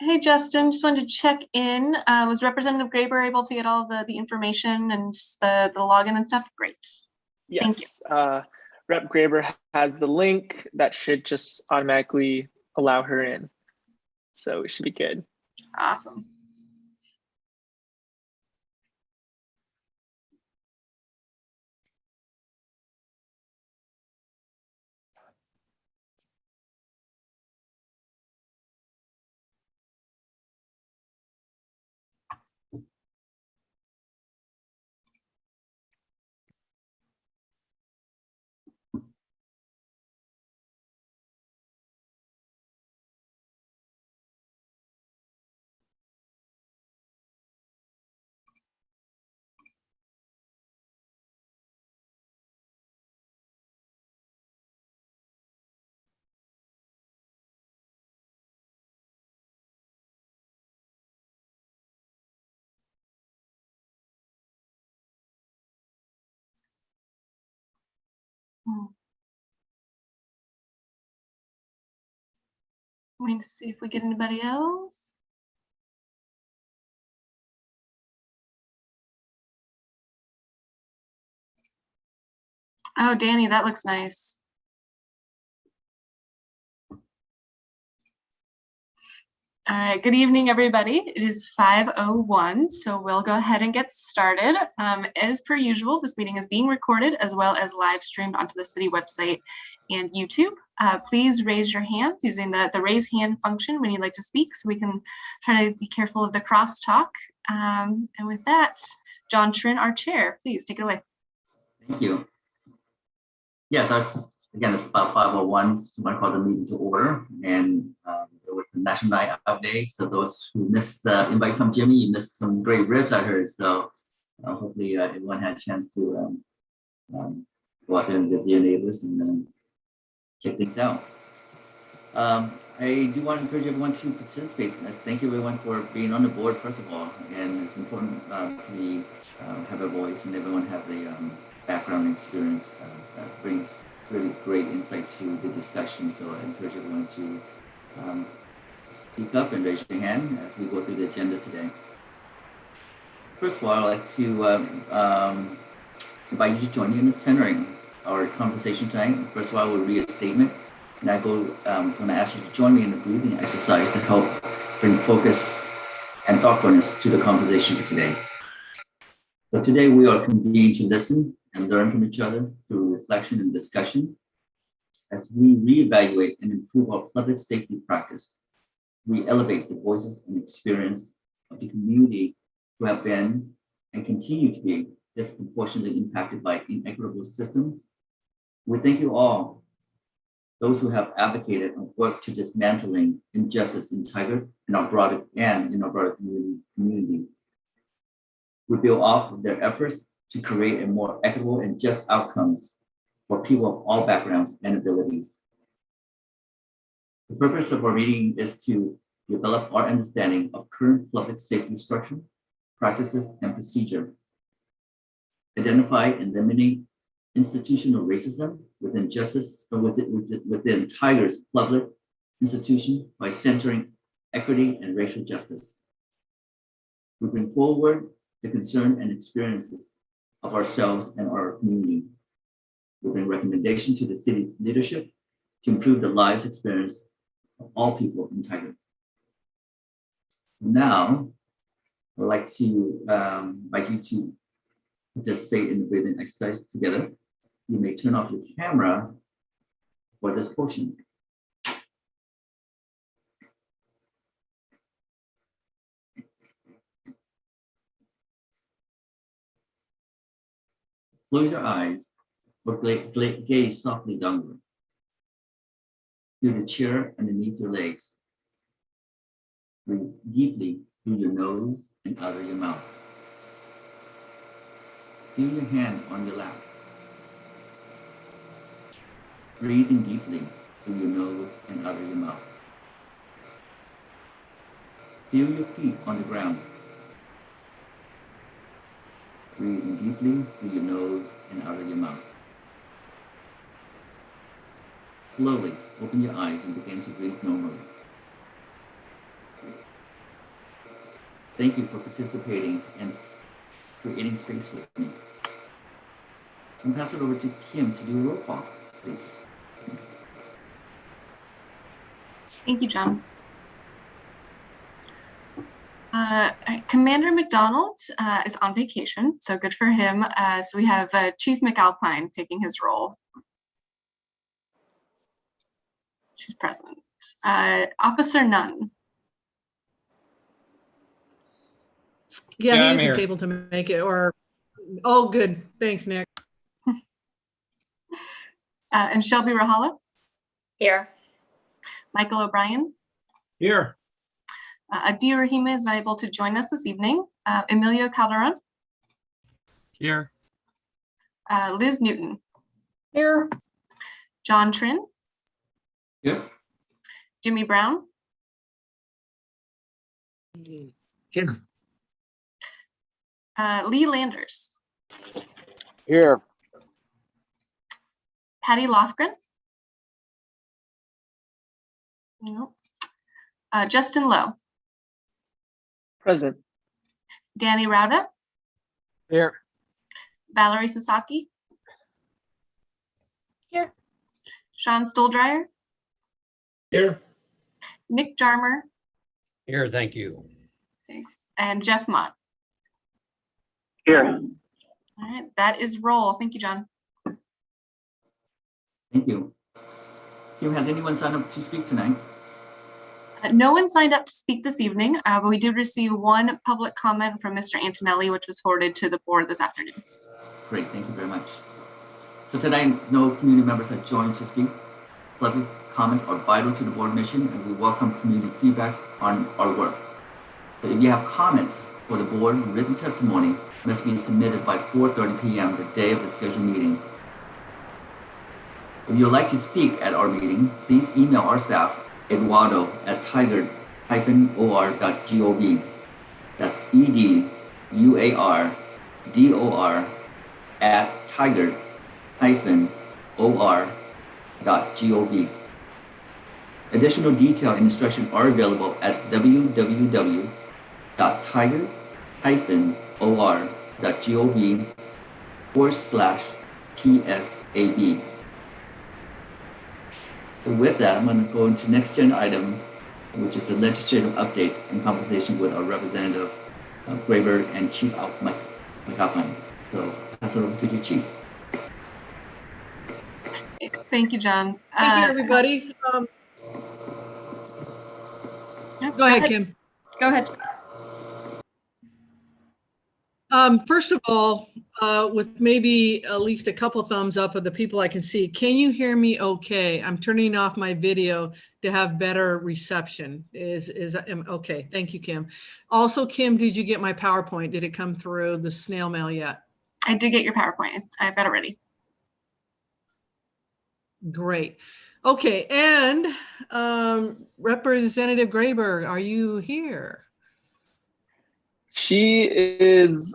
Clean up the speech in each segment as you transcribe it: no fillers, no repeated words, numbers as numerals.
Hey, Justin, just wanted to check in. Was Representative Graber able to get all the information and the login and stuff? Great. Thank you. Yes, Rep Graber has the link that should just automatically allow her in. So it should be good. Awesome. Let me see if we get anybody else. Oh, Danny, that looks nice. All right, good evening, everybody. It is 5:01, so we'll go ahead and get started. As per usual, this meeting is being recorded as well as live streamed onto the city website and YouTube. Please raise your hands using the raise hand function when you'd like to speak, so we can try to be careful of the crosstalk. And with that, John Trin, our chair, please take it away. Thank you. Yes, again, it's about 5:01, so I call the meeting to order. And it was the National Night Out Day. So those who missed the invite from Jimmy, you missed some great ribs, I heard. So hopefully everyone had a chance to go out there and visit your neighbors and check things out. I do want to encourage everyone to participate. Thank you everyone for being on the board, first of all. And it's important to have a voice, and everyone has a background experience that brings really great insight to the discussion. So I encourage everyone to speak up and raise your hand as we go through the agenda today. First of all, I'd like to invite you to join me in centering our conversation tonight. First of all, I will read a statement, and I'm going to ask you to join me in the breathing exercise to help bring focus and thoughtfulness to the conversation for today. So today we are convened to listen and learn from each other through reflection and discussion. As we reevaluate and improve our public safety practice, we elevate the voices and experience of the community who have been and continue to be disproportionately impacted by inequitable systems. We thank you all, those who have advocated and worked to dismantling injustice in Tigard and in our broader community. We build off of their efforts to create a more equitable and just outcomes for people of all backgrounds and abilities. The purpose of our meeting is to develop our understanding of current public safety structure, practices, and procedure, identify and eliminate institutional racism within Tigard's public institution by centering equity and racial justice. We bring forward the concern and experiences of ourselves and our community. We bring recommendation to the city leadership to improve the lives experience of all people in Tigard. Now, I'd like to invite you to participate in the breathing exercise together. You may turn off your camera for this portion. Close your eyes or gaze softly downward. Feel the chair underneath your legs. Breathe deeply through your nose and out of your mouth. Feel your hand on your lap. Breathing deeply through your nose and out of your mouth. Feel your feet on the ground. Breathing deeply through your nose and out of your mouth. Slowly open your eyes and begin to breathe normally. Thank you for participating and creating space with me. I'm pass it over to Kim to do a roll call, please. Thank you, John. Commander McDonald is on vacation, so good for him. So we have Chief McAlpine taking his role. She's present. Officer Nunn. Yeah, I'm he isn't here. able to make it, or, oh, good. Thanks, Nick. And Shelby Rahala. Here. Michael O'Brien. Here. Adi Rahima is not able to join us this evening. Emilio Calderon. Here. Liz Newton. Here. John Trin. Here. Jimmy Brown. Here. Lee Landers. Here. Patty Lofgren. Nope. Justin Lowe. Present. Danny Rauda. Here. Valerie Sasaki. Here. Sean Stoldryer. Here. Nick Jarmer. Here, thank you. Thanks. And Jeff Mott. Here. All right, that is roll. Thank you, John. Thank you. Kim, has anyone signed up to speak tonight? No one signed up to speak this evening, but we did receive one public comment from Mr. Antonelli, which was forwarded to the board this afternoon. Great, thank you very much. So tonight, no community members have joined to speak. Public comments are vital to the board mission, and we welcome community feedback on our work. So if you have comments for the board, written testimony must be submitted by 4:30 p.m. the day of the scheduled meeting. If you would like to speak at our meeting, please email our staff, eduardo@tigard-or.gov. That's EDUARDOR@tigard-or.gov. Additional detail and instructions are available at www.tigard-or.gov/PSAB. So with that, I'm going to go into next agenda item, which is the legislative update and conversation with our representative, Graber and Chief McAlpine. So pass it over to the chief. Thank you, John. Thank you, everybody. Go ahead, Kim. Go ahead. First of all, with maybe at least a couple thumbs up of the people I can see, can you hear me okay? I'm turning off my video to have better reception. Okay, thank you, Kim. Also, Kim, did you get my PowerPoint? Did it come through the snail mail yet? I did get your PowerPoint. I've got it ready. Great. Okay, and Representative Graber, are you here? She is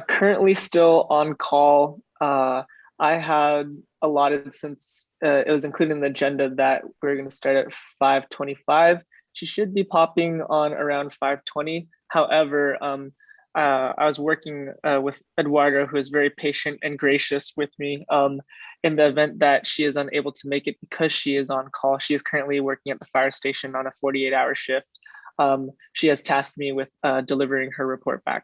currently still on call. I had allotted, since it was included in the agenda, that we're going to start at 5:25. She should be popping on around 5:20. However, I was working with Eduardo, who is very patient and gracious with me, in the event that she is unable to make it because she is on call. She is currently working at the fire station on a 48-hour shift. She has tasked me with delivering her report back.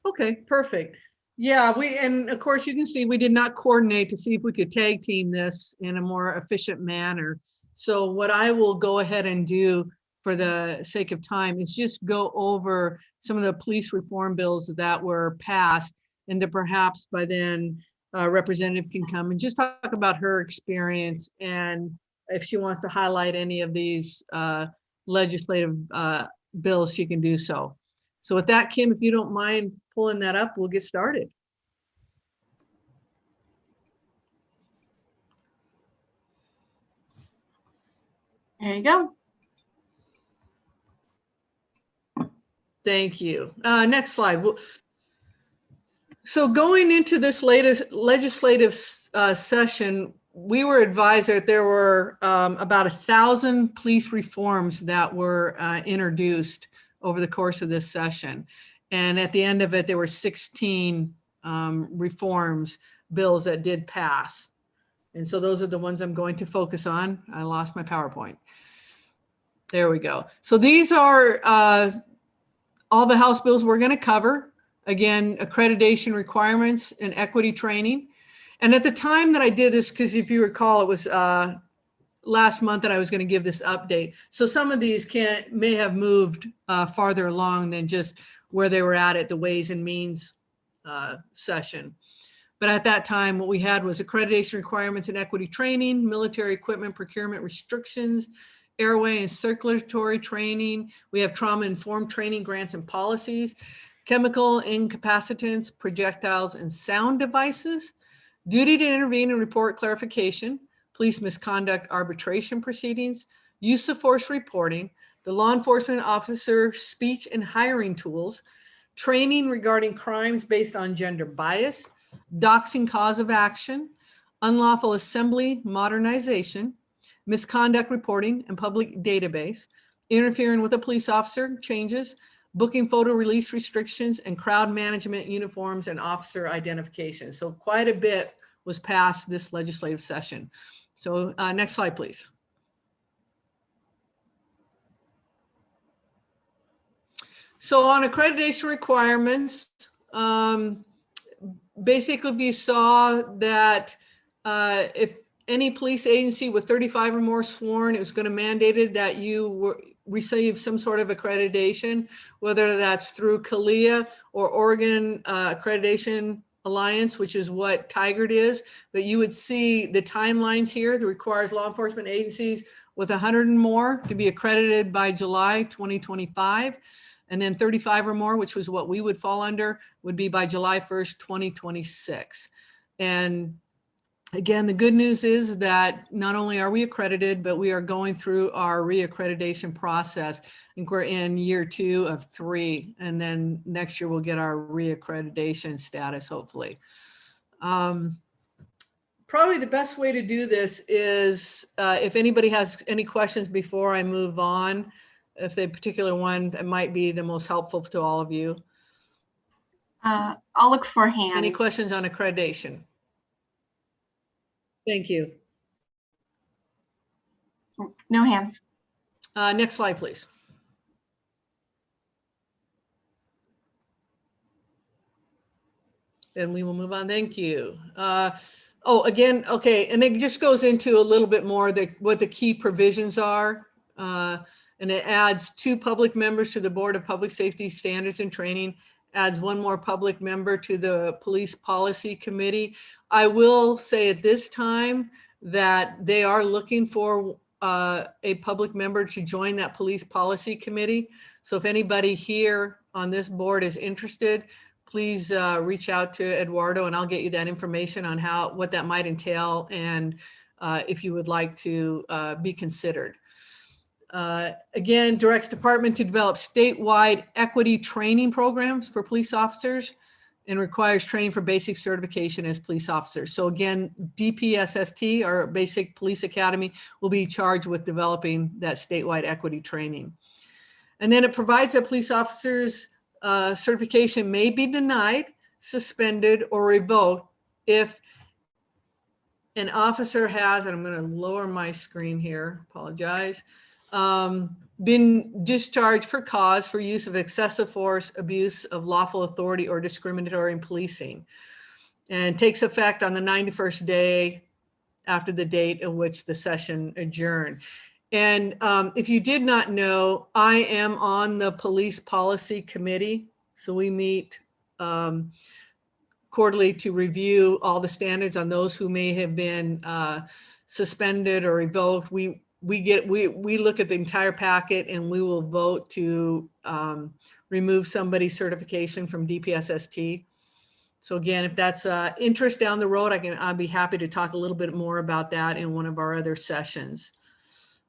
Okay, perfect. Yeah, and of course you can see we did not coordinate to see if we could tag team this in a more efficient manner. So what I will go ahead and do for the sake of time is just go over some of the police reform bills that were passed, and that perhaps by then Representative can come and just talk about her experience, and if she wants to highlight any of these legislative bills, she can do so. So with that, Kim, if you don't mind pulling that up, we'll get started. There you go. Thank you. Next slide. So going into this latest legislative session, we were advised that there were about 1,000 police reforms that were introduced over the course of this session. And at the end of it, there were 16 reforms bills that did pass. And so those are the ones I'm going to focus on. I lost my PowerPoint. There we go. So these are all the House bills we're going to cover. Again, accreditation requirements and equity training. And at the time that I did this, because if you recall, it was last month that I was going to give this update. So some of these may have moved farther along than just where they were at the Ways and Means session. But at that time, what we had was accreditation requirements and equity training, military equipment procurement restrictions, airway and circulatory training. We have trauma-informed training grants and policies, chemical incapacitants, projectiles and sound devices, duty to intervene and report clarification, police misconduct arbitration proceedings, use of force reporting, the law enforcement officer speech and hiring tools, training regarding crimes based on gender bias, doxing cause of action, unlawful assembly modernization, misconduct reporting and public database, interfering with a police officer changes, booking photo release restrictions, and crowd management uniforms and officer identification. So quite a bit was passed this legislative session. So next slide, please. So on accreditation requirements, basically if you saw that if any police agency with 35 or more sworn, it was going to mandate that you receive some sort of accreditation, whether that's through CALEA or Oregon Accreditation Alliance, which is what Tigard is. But you would see the timelines here that requires law enforcement agencies with 100 and more to be accredited by July 2025. And then 35 or more, which was what we would fall under, would be by July 1st, 2026. And again, the good news is that not only are we accredited, but we are going through our reaccreditation process. I think we're in year 2 of 3, and then next year we'll get our reaccreditation status, hopefully. Probably the best way to do this is if anybody has any questions before I move on, if the particular one that might be the most helpful to all of you. I'll look for hands. Any questions on accreditation? Thank you. No hands. Next slide, please. And we will move on. Thank you. Oh, again, okay. And it just goes into a little bit more what the key provisions are. And it adds 2 public members to the Board of Public Safety Standards and Training, adds 1 more public member to the Police Policy Committee. I will say at this time that they are looking for a public member to join that Police Policy Committee. So if anybody here on this board is interested, please reach out to Eduardo and I'll get you that information on what that might entail and if you would like to be considered. Again, directs department to develop statewide equity training programs for police officers and requires training for basic certification as police officers. So again, DPSST, our Basic Police Academy, will be charged with developing that statewide equity training. And then it provides that police officers certification may be denied, suspended, or revoked if an officer has, and I'm going to lower my screen here, apologize, been discharged for cause for use of excessive force, abuse of lawful authority, or discriminatory in policing, and takes effect on the 91st day after the date in which the session adjourned. And if you did not know, I am on the Police Policy Committee. So we meet quarterly to review all the standards on those who may have been suspended or revoked. We look at the entire packet and we will vote to remove somebody's certification from DPSST. So again, if that's interest down the road, I'll be happy to talk a little bit more about that in one of our other sessions.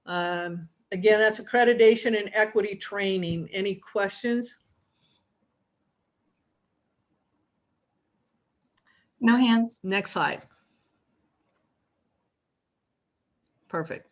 Again, that's accreditation and equity training. Any questions? No hands. Next slide. Perfect.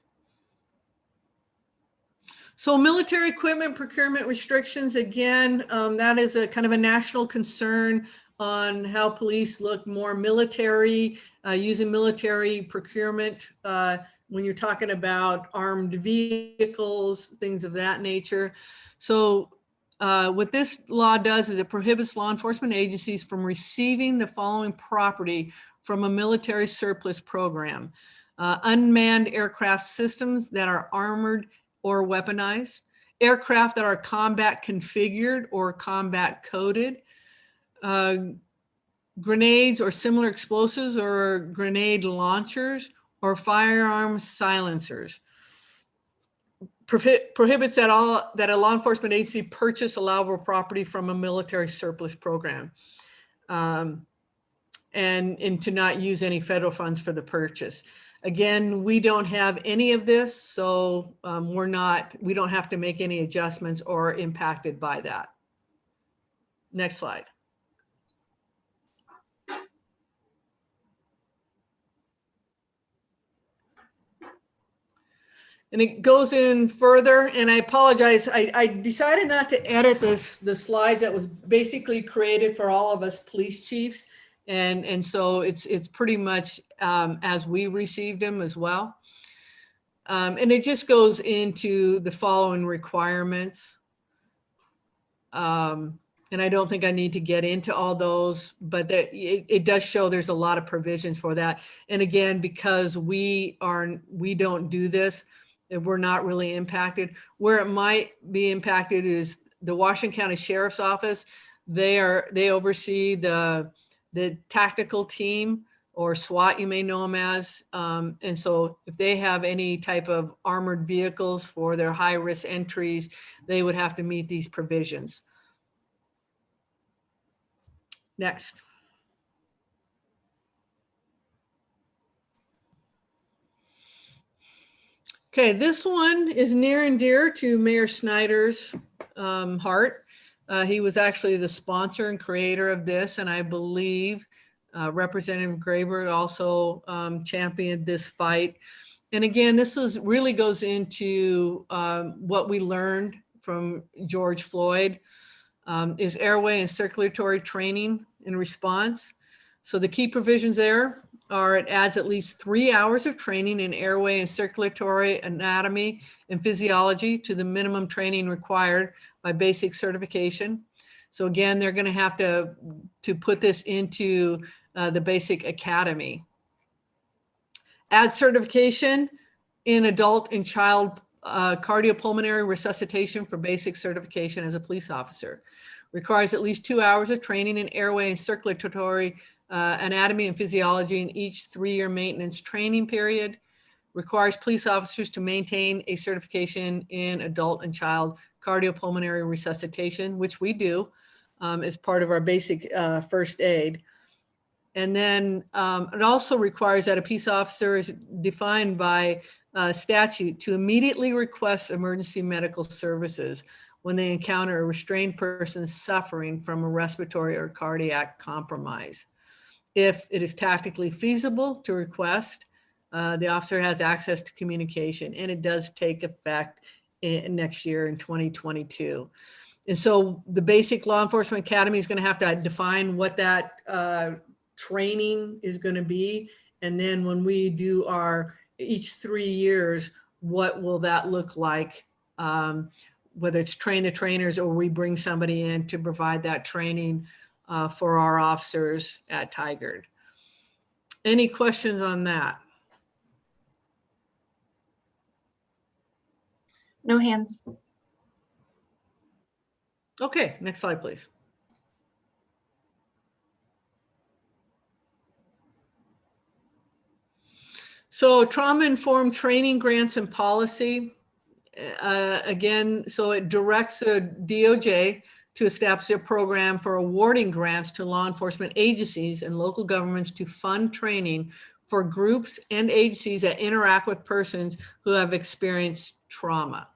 So military equipment procurement restrictions, again, that is a kind of a national concern on how police look more military, using military procurement when you're talking about armed vehicles, things of that nature. So what this law does is it prohibits law enforcement agencies from receiving the following property from a military surplus program: unmanned aircraft systems that are armored or weaponized, aircraft that are combat configured or combat coded, grenades or similar explosives or grenade launchers, or firearm silencers. Prohibits that a law enforcement agency purchase allowable property from a military surplus program, and to not use any federal funds for the purchase. Again, we don't have any of this, so we don't have to make any adjustments or impacted by that. Next slide. And it goes in further, and I apologize, I decided not to edit the slides that was basically created for all of us police chiefs. And so it's pretty much as we received them as well. And it just goes into the following requirements. And I don't think I need to get into all those, but it does show there's a lot of provisions for that. And again, because we don't do this, we're not really impacted. Where it might be impacted is the Washington County Sheriff's Office. They oversee the tactical team, or SWAT, you may know them as. And so if they have any type of armored vehicles for their high risk entries, they would have to meet these provisions. Next. Okay, this one is near and dear to Mayor Snyder's heart. He was actually the sponsor and creator of this, and I believe Representative Graber also championed this fight. And again, this really goes into what we learned from George Floyd, is airway and circulatory training in response. So the key provisions there are: it adds at least 3 hours of training in airway and circulatory anatomy and physiology to the minimum training required by basic certification. So again, they're going to have to put this into the basic academy. Add certification in adult and child cardiopulmonary resuscitation for basic certification as a police officer. Requires at least 2 hours of training in airway and circulatory anatomy and physiology in each 3-year maintenance training period. Requires police officers to maintain a certification in adult and child cardiopulmonary resuscitation, which we do as part of our basic first aid. And then it also requires that a peace officer is defined by statute to immediately request emergency medical services when they encounter a restrained person suffering from a respiratory or cardiac compromise. If it is tactically feasible to request, the officer has access to communication, and it does take effect next year in 2022. And so the basic law enforcement academy is going to have to define what that training is going to be. And then when we do our each 3 years, what will that look like? Whether it's train the trainers or we bring somebody in to provide that training for our officers at Tigard. Any questions on that? No hands. Okay, next slide, please. So trauma-informed training grants and policy. Again, so it directs a DOJ to establish a program for awarding grants to law enforcement agencies and local governments to fund training for groups and agencies that interact with persons who have experienced trauma.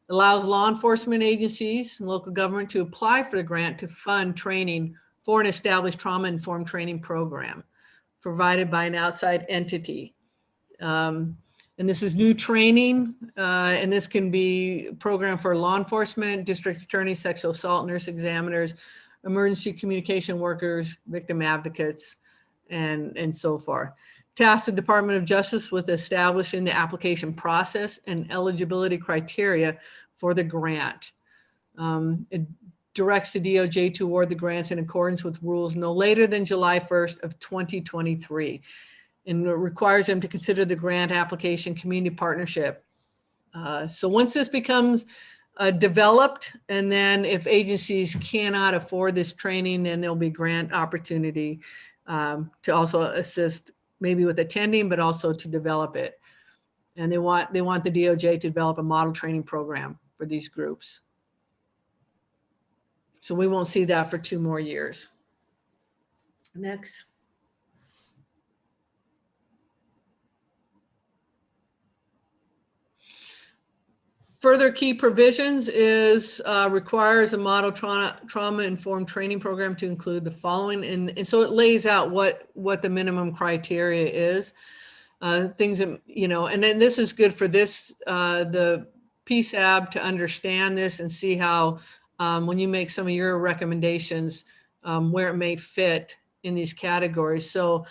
Allows law enforcement agencies and local government to apply for the grant to fund training for an established trauma-informed training program provided by an outside entity. And this is new training, and this can be programmed for law enforcement, district attorneys, sexual assault nurse examiners, emergency communication workers, victim advocates, and so forth. Task the Department of Justice with establishing the application process and eligibility criteria for the grant. It directs the DOJ to award the grants in accordance with rules no later than July 1st of 2023. And it requires them to consider the grant application community partnership. So once this becomes developed, and then if agencies cannot afford this training, then there'll be grant opportunity to also assist maybe with attending, but also to develop it. And they want the DOJ to develop a model training program for these groups. So we won't see that for 2 more years. Next. Further key provisions is requires a model trauma-informed training program to include the following. And so it lays out what the minimum criteria is. Things that, you know, and then this is good for this, the PSAB to understand this and see how when you make some of your recommendations, where it may fit in these categories. So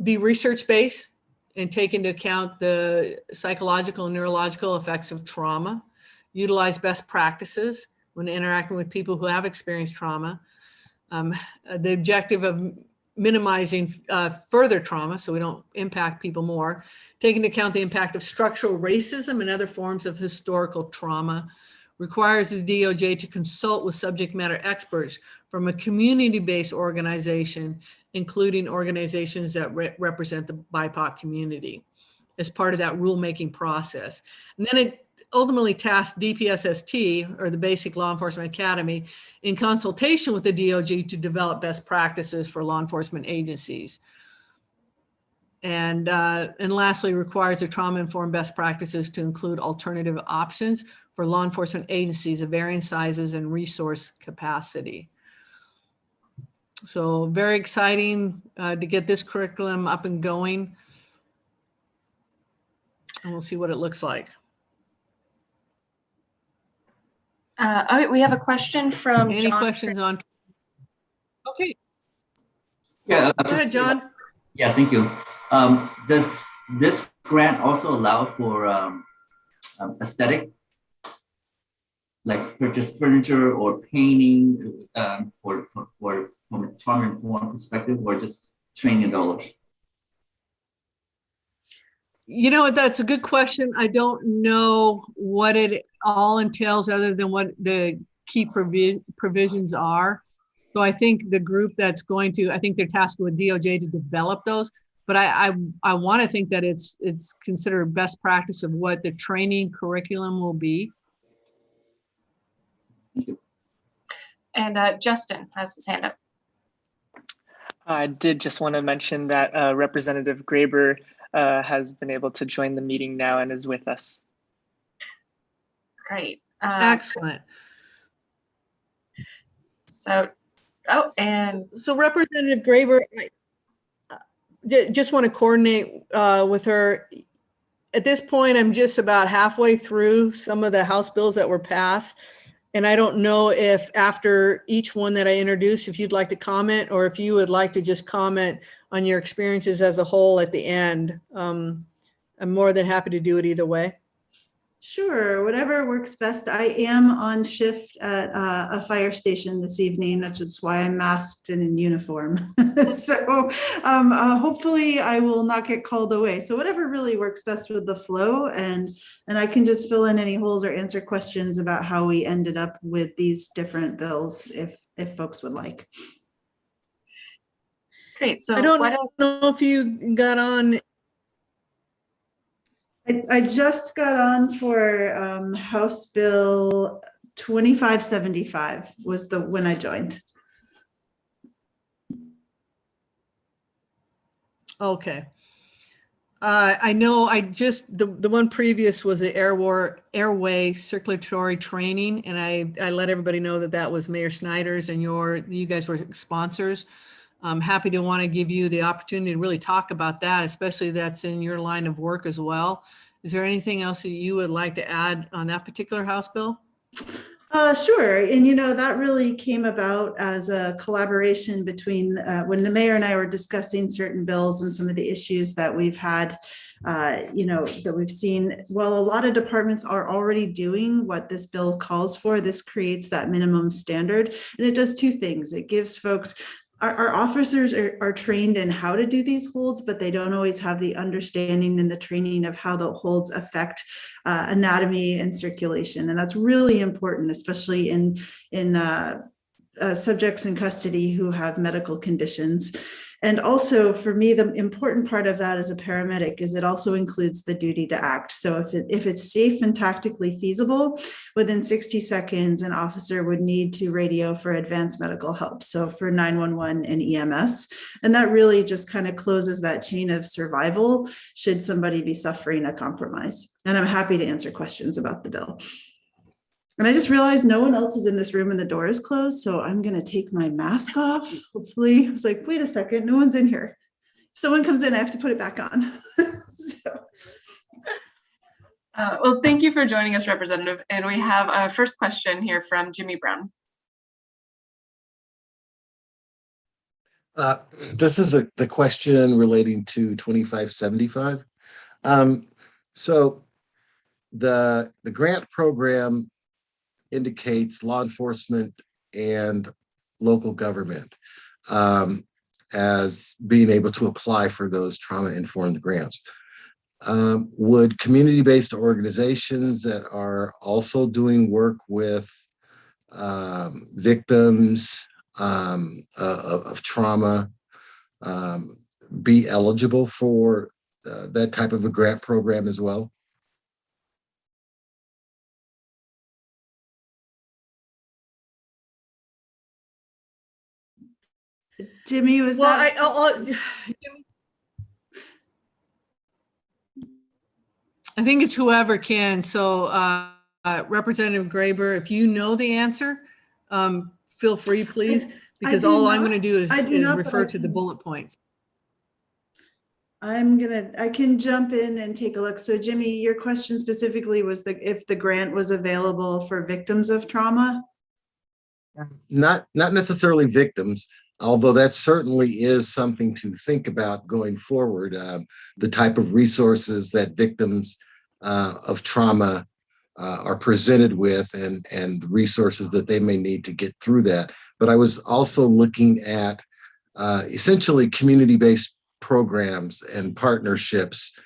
be research-based and take into account the psychological and neurological effects of trauma. Utilize best practices when interacting with people who have experienced trauma. The objective of minimizing further trauma so we don't impact people more. Take into account the impact of structural racism and other forms of historical trauma. Requires the DOJ to consult with subject matter experts from a community-based organization, including organizations that represent the BIPOC community as part of that rulemaking process. And then it ultimately tasked DPSST, or the Basic Law Enforcement Academy, in consultation with the DOJ to develop best practices for law enforcement agencies. And lastly, requires the trauma-informed best practices to include alternative options for law enforcement agencies of varying sizes and resource capacity. So very exciting to get this curriculum up and going. And we'll see what it looks like. All right, we have a question from Any John. questions on? Okay, Yeah. go ahead, John. Yeah, thank you. Does this grant also allow for aesthetic, like purchase furniture or painting from a trauma-informed perspective, or just training dollars? You know, that's a good question. I don't know what it all entails other than what the key provisions are. So I think the group that's going to, I think they're tasked with DOJ to develop those. But I want to think that it's considered best practice of what the training curriculum will be. Thank you. And Justin has his hand up. I did just want to mention that Representative Graber has been able to join the meeting now and is with us. Great. Excellent. So, oh, and So Representative Graber, I just want to coordinate with her. At this point, I'm just about halfway through some of the House bills that were passed. And I don't know if after each one that I introduce, if you'd like to comment, or if you would like to just comment on your experiences as a whole at the end. I'm more than happy to do it either way. Sure, whatever works best. I am on shift at a fire station this evening, which is why I'm masked and in uniform. So hopefully I will not get called away. So whatever really works best with the flow, and I can just fill in any holes or answer questions about how we ended up with these different bills if folks would like. great. So I don't know if you got on. I just got on for House Bill 2575 was when I joined. Okay. I know the one previous was the AIRWAY circulatory training, and I let everybody know that was Mayor Snyder's, and you guys were sponsors. I'm happy to want to give you the opportunity to really talk about that, especially that's in your line of work as well. Is there anything else that you would like to add on that particular House bill? Sure. And, that really came about as a collaboration between when the mayor and I were discussing certain bills and some of the issues that we've had, that we've seen. Well, a lot of departments are already doing what this bill calls for. This creates that minimum standard, and it does two things. It gives folks, our officers are trained in how to do these holds, but they don't always have the understanding and the training of how the holds affect anatomy and circulation. And that's really important, especially in subjects in custody who have medical conditions. And also for me, the important part of that as a paramedic is it also includes the duty to act. So if it's safe and tactically feasible, within 60 seconds, an officer would need to radio for advanced medical help. So for 911 and EMS, and that really just kind of closes that chain of survival should somebody be suffering a compromise. And I'm happy to answer questions about the bill. And I just realized no one else is in this room and the door is closed. So I'm going to take my mask off. Hopefully, I was like, wait a second, no one's in here. If someone comes in, I have to put it back on. Well, thank you for joining us, Representative. And we have a first question here from Jimmy Brown. This is the question relating to 2575. So the grant program indicates law enforcement and local government as being able to apply for those trauma-informed grants. Would community-based organizations that are also doing work with victims of trauma be eligible for that type of a grant program as well? Jimmy, was that? I think it's whoever can. So Representative Graber, if you know the answer, feel free, please, because all I'm going to do is refer to the bullet points. I can jump in and take a look. So Jimmy, your question specifically was if the grant was available for victims of trauma? Not necessarily victims, although that certainly is something to think about going forward, the type of resources that victims of trauma are presented with and the resources that they may need to get through that. But I was also looking at essentially community-based programs and partnerships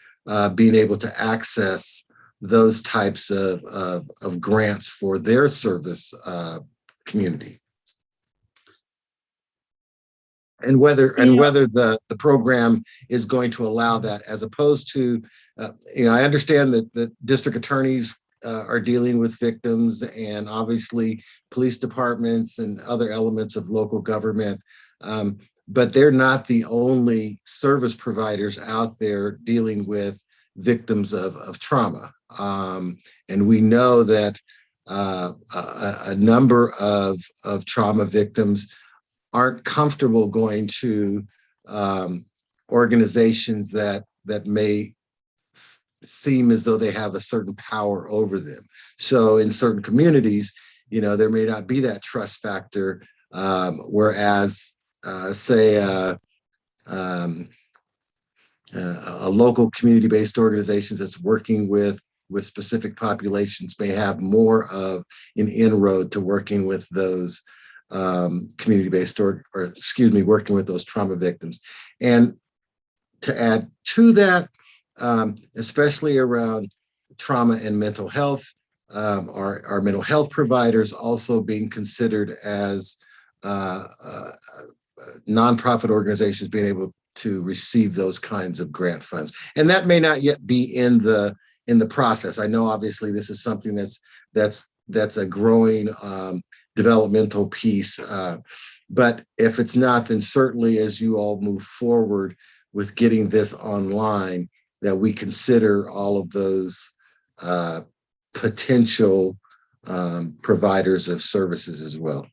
being able to access those types of grants for their service community. And whether the program is going to allow that, as opposed to, I understand that the district attorneys are dealing with victims, and obviously police departments and other elements of local government, but they're not the only service providers out there dealing with victims of trauma. And we know that a number of trauma victims aren't comfortable going to organizations that may seem as though they have a certain power over them. So in certain communities, there may not be that trust factor, whereas say a local community-based organizations that's working with specific populations may have more of an inroad to working with those community-based working with those trauma victims. And to add to that, especially around trauma and mental health, our mental health providers also being considered as nonprofit organizations being able to receive those kinds of grant funds. And that may not yet be in the process. I know obviously this is something that's a growing developmental piece, but if it's not, then certainly as you all move forward with getting this online, that we consider all of those potential providers of services as well.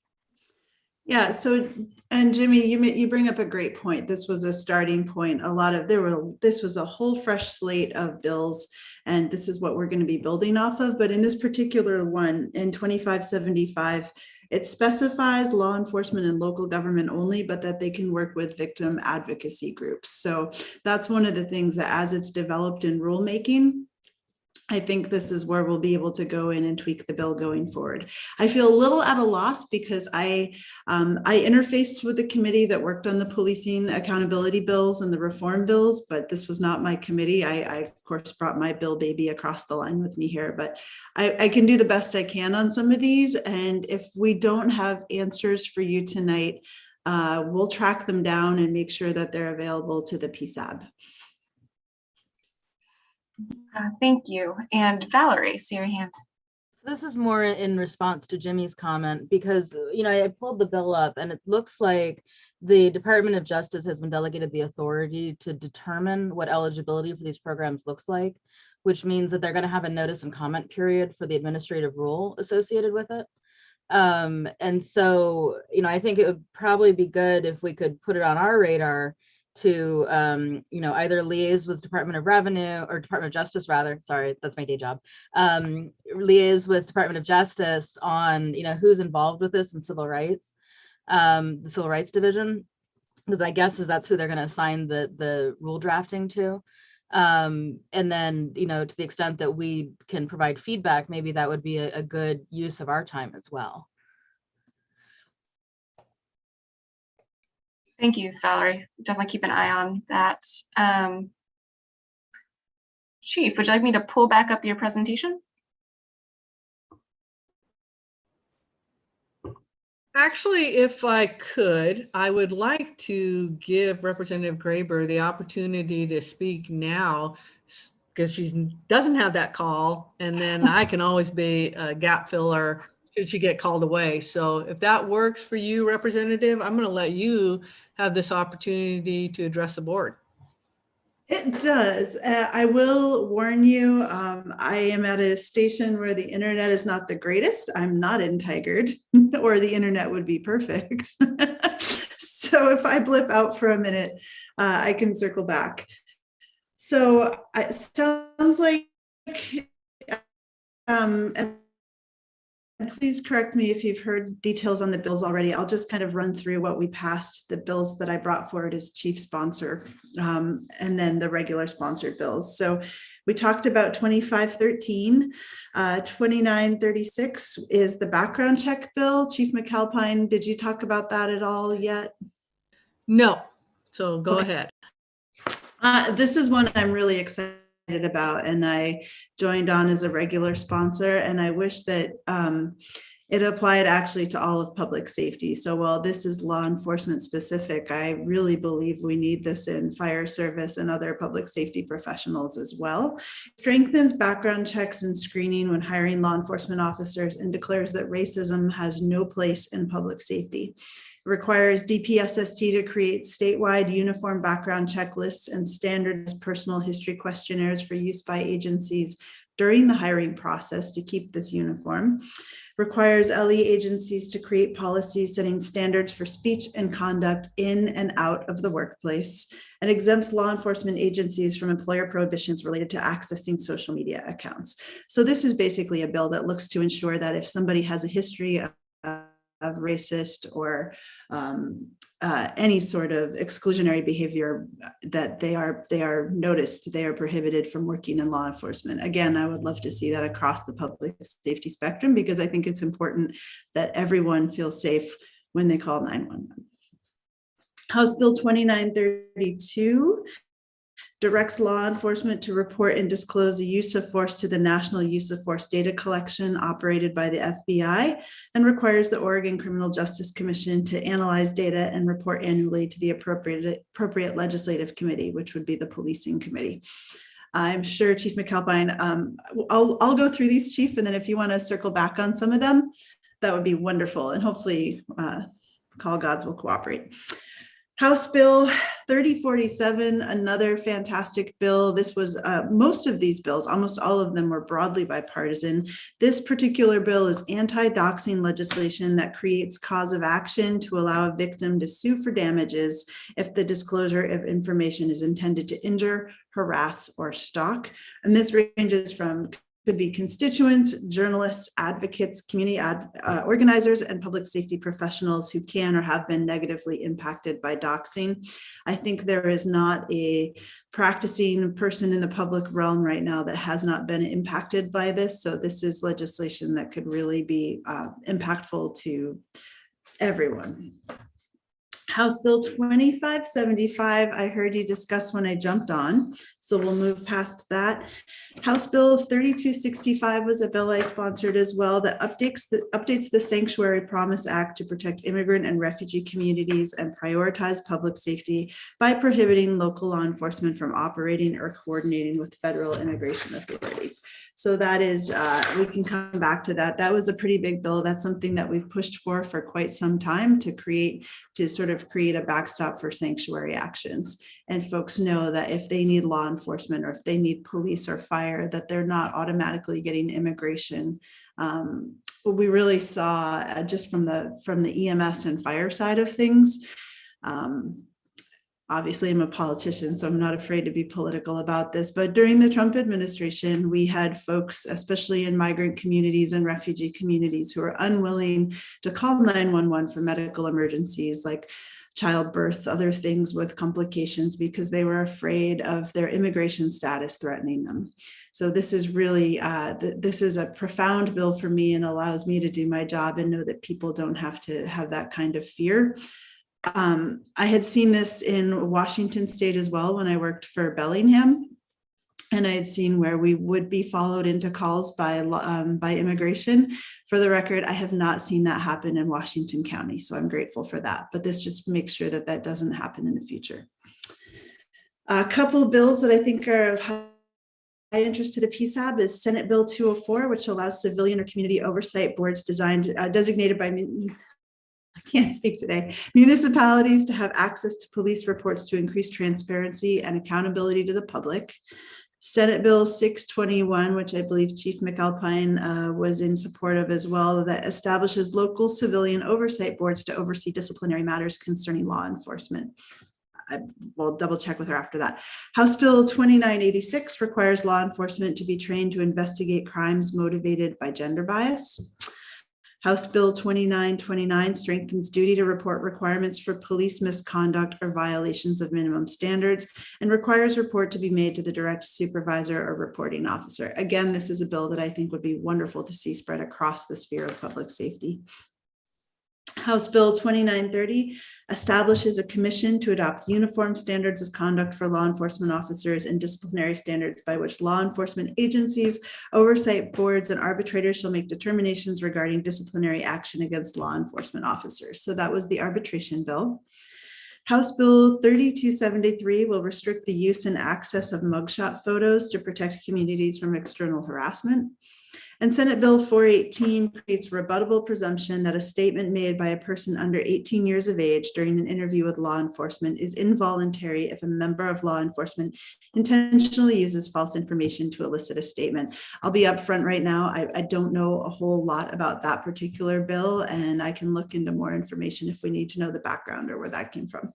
Yeah, so, and Jimmy, you bring up a great point. This was a starting point. This was a whole fresh slate of bills, and this is what we're going to be building off of. But in this particular one, in 2575, it specifies law enforcement and local government only, but that they can work with victim advocacy groups. So that's one of the things that, as it's developed in rulemaking, I think this is where we'll be able to go in and tweak the bill going forward. I feel a little at a loss because I interfaced with the committee that worked on the policing accountability bills and the reform bills, but this was not my committee. I of course brought my bill baby across the line with me here, but I can do the best I can on some of these. And if we don't have answers for you tonight, we'll track them down and make sure that they're available to the PSAB. Thank you. And Valerie, see your hand. This is more in response to Jimmy's comment because, you know, I pulled the bill up and it looks like the Department of Justice has been delegated the authority to determine what eligibility for these programs looks like, which means that they're going to have a notice and comment period for the administrative rule associated with it. And so, you know, I think it would probably be good if we could put it on our radar to, you know, either liaise with Department of Revenue or Department of Justice, rather, sorry, that's my day job, liaise with Department of Justice on, you know, who's involved with this in civil rights, the Civil Rights Division, because I guess that's who they're going to assign the rule drafting to. And then, you know, to the extent that we can provide feedback, maybe that would be a good use of our time as well. Thank you, Valerie. Definitely keep an eye on that. Chief, would you like me to pull back up your presentation? Actually, if I could, I would like to give Representative Graber the opportunity to speak now because she doesn't have that call, and then I can always be a gap filler should she get called away. So if that works for you, Representative, I'm going to let you have this opportunity to address the board. It does. I will warn you, I am at a station where the internet is not the greatest. I'm not in Tigard, or the internet would be perfect. So if I blip out for a minute, I can circle back. So it sounds like, and please correct me if you've heard details on the bills already. I'll just kind of run through what we passed, the bills that I brought forward as chief sponsor, and then the regular sponsored bills. So we talked about 2513, 2936 is the background check bill. Chief McAlpine, did you talk about that at all yet? No, so go ahead. This is one I'm really excited about, and I joined on as a regular sponsor, and I wish that it applied actually to all of public safety. So while this is law enforcement specific, I really believe we need this in fire service and other public safety professionals as well. It strengthens background checks and screening when hiring law enforcement officers and declares that racism has no place in public safety. It requires DPSST to create statewide uniform background checklists and standardized personal history questionnaires for use by agencies during the hiring process to keep this uniform. Requires LE agencies to create policies setting standards for speech and conduct in and out of the workplace, and exempts law enforcement agencies from employer prohibitions related to accessing social media accounts. So this is basically a bill that looks to ensure that if somebody has a history of racist or any sort of exclusionary behavior, that they are noticed, they are prohibited from working in law enforcement. Again, I would love to see that across the public safety spectrum, because I think it's important that everyone feels safe when they call 911. House Bill 2932 directs law enforcement to report and disclose the use of force to the National Use of Force Data Collection operated by the FBI, and requires the Oregon Criminal Justice Commission to analyze data and report annually to the appropriate legislative committee, which would be the policing committee. I'm sure Chief McAlpine, I'll go through these, Chief, and then if you want to circle back on some of them, that would be wonderful, and hopefully call gods will cooperate. House Bill 3047, another fantastic bill. This was most of these bills, almost all of them were broadly bipartisan. This particular bill is anti-doxing legislation that creates cause of action to allow a victim to sue for damages if the disclosure of information is intended to injure, harass, or stalk. And this ranges from could be constituents, journalists, advocates, community organizers, and public safety professionals who can or have been negatively impacted by doxing. I think there is not a practicing person in the public realm right now that has not been impacted by this. So this is legislation that could really be impactful to everyone. House Bill 2575, I heard you discuss when I jumped on, so we'll move past that. House Bill 3265 was a bill I sponsored as well that updates the Sanctuary Promise Act to protect immigrant and refugee communities and prioritize public safety by prohibiting local law enforcement from operating or coordinating with federal immigration authorities. So that is, we can come back to that. That was a pretty big bill. That's something that we've pushed for quite some time to sort of create a backstop for sanctuary actions. And folks know that if they need law enforcement or if they need police or fire, that they're not automatically getting immigration. We really saw just from the EMS and fire side of things. Obviously, I'm a politician, so I'm not afraid to be political about this. But during the Trump administration, we had folks, especially in migrant communities and refugee communities, who are unwilling to call 911 for medical emergencies like childbirth, other things with complications, because they were afraid of their immigration status threatening them. So this is really, this is a profound bill for me and allows me to do my job and know that people don't have to have that kind of fear. I had seen this in Washington state as well when I worked for Bellingham, and I had seen where we would be followed into calls by immigration. For the record, I have not seen that happen in Washington County, so I'm grateful for that. But this just makes sure that that doesn't happen in the future. A couple of bills that I think are of high interest to the PSAB is Senate Bill 204, which allows civilian or community oversight boards designated by I can't speak today, municipalities to have access to police reports to increase transparency and accountability to the public. Senate Bill 621, which I believe Chief McAlpine was in support of as well, that establishes local civilian oversight boards to oversee disciplinary matters concerning law enforcement. I will double check with her after that. House Bill 2986 requires law enforcement to be trained to investigate crimes motivated by gender bias. House Bill 2929 strengthens duty to report requirements for police misconduct or violations of minimum standards and requires report to be made to the direct supervisor or reporting officer. Again, this is a bill that I think would be wonderful to see spread across the sphere of public safety. House Bill 2930 establishes a commission to adopt uniform standards of conduct for law enforcement officers and disciplinary standards by which law enforcement agencies, oversight boards, and arbitrators shall make determinations regarding disciplinary action against law enforcement officers. So that was the arbitration bill. House Bill 3273 will restrict the use and access of mugshot photos to protect communities from external harassment. And Senate Bill 418 creates a rebuttable presumption that a statement made by a person under 18 years of age during an interview with law enforcement is involuntary if a member of law enforcement intentionally uses false information to elicit a statement. I'll be upfront right now. I don't know a whole lot about that particular bill, and I can look into more information if we need to know the background or where that came from.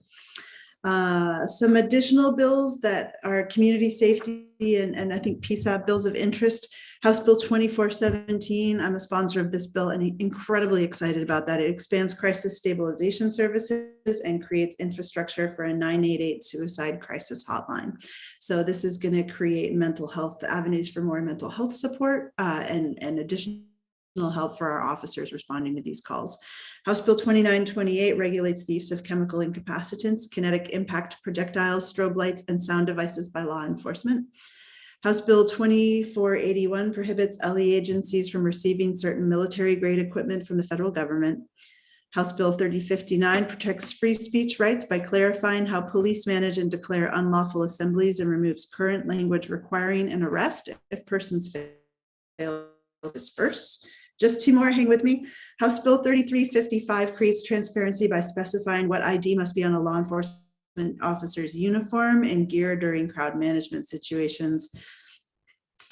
Some additional bills that are community safety and I think PSAB bills of interest. House Bill 2417, I'm a sponsor of this bill and incredibly excited about that. It expands crisis stabilization services and creates infrastructure for a 988 suicide crisis hotline. So this is going to create mental health avenues for more mental health support and additional help for our officers responding to these calls. House Bill 2928 regulates the use of chemical incapacitants, kinetic impact projectiles, strobe lights, and sound devices by law enforcement. House Bill 2481 prohibits LE agencies from receiving certain military-grade equipment from the federal government. House Bill 3059 protects free speech rights by clarifying how police manage and declare unlawful assemblies and removes current language requiring an arrest if persons fail to disperse. Just two more, hang with me. House Bill 3355 creates transparency by specifying what ID must be on a law enforcement officer's uniform and gear during crowd management situations.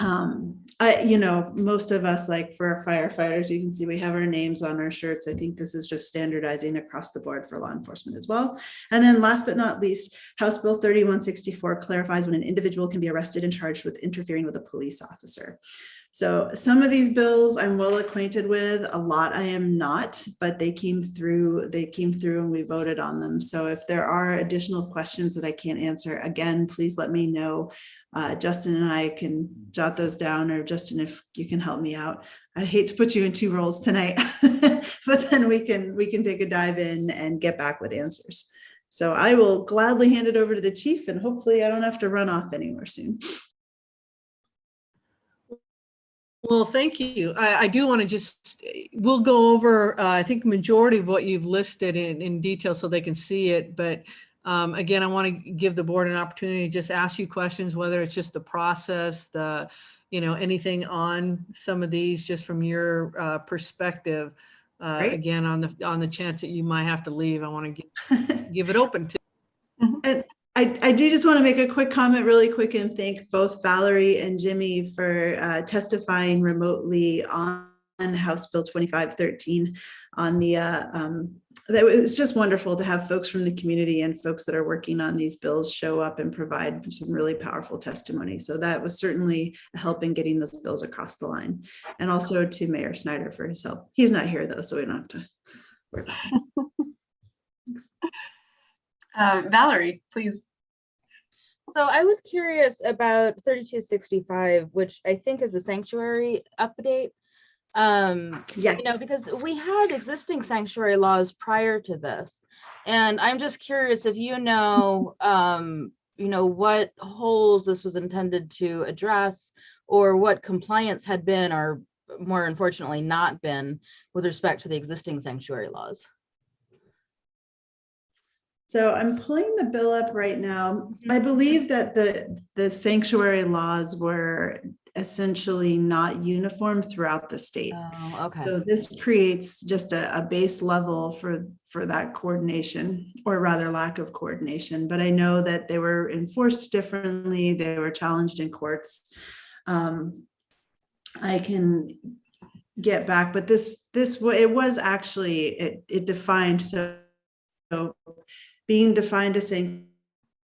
Most of us, like for our firefighters, you can see we have our names on our shirts. I think this is just standardizing across the board for law enforcement as well. And then last but not least, House Bill 3164 clarifies when an individual can be arrested and charged with interfering with a police officer. So some of these bills I'm well acquainted with, a lot I am not, but they came through and we voted on them. So if there are additional questions that I can't answer, again, please let me know. Justin and I can jot those down, or Justin, if you can help me out. I'd hate to put you in two roles tonight, but then we can take a dive in and get back with answers. So I will gladly hand it over to the chief, and hopefully I don't have to run off anywhere soon. Well, thank you. I do want to we'll go over, I think, majority of what you've listed in detail so they can see it. But again, I want to give the board an opportunity to just ask you questions, whether it's just the process, anything on some of these, just from your perspective. Again, on the chance that you might have to leave, I want to give it open to. And I do just want to make a quick comment really quick and thank both Valerie and Jimmy for testifying remotely on House Bill 2513 on the it's just wonderful to have folks from the community and folks that are working on these bills show up and provide some really powerful testimony. So that was certainly a help in getting those bills across the line. And also to Mayor Snyder for his help. He's not here though, so we don't have to worry about it. Valerie, please. So I was curious about 3265, which I think is the sanctuary update. Yeah. Because we had existing sanctuary laws prior to this, and I'm just curious if what holes this was intended to address, or what compliance had been, or more unfortunately not been, with respect to the existing sanctuary laws. So I'm pulling the bill up right now. I believe that the sanctuary laws were essentially not uniform throughout the state. Oh, okay. So this creates just a base level for that coordination, or rather lack of coordination. But I know that they were enforced differently. They were challenged in courts. I can get back, but it was actually it defined so being defined as sanctuary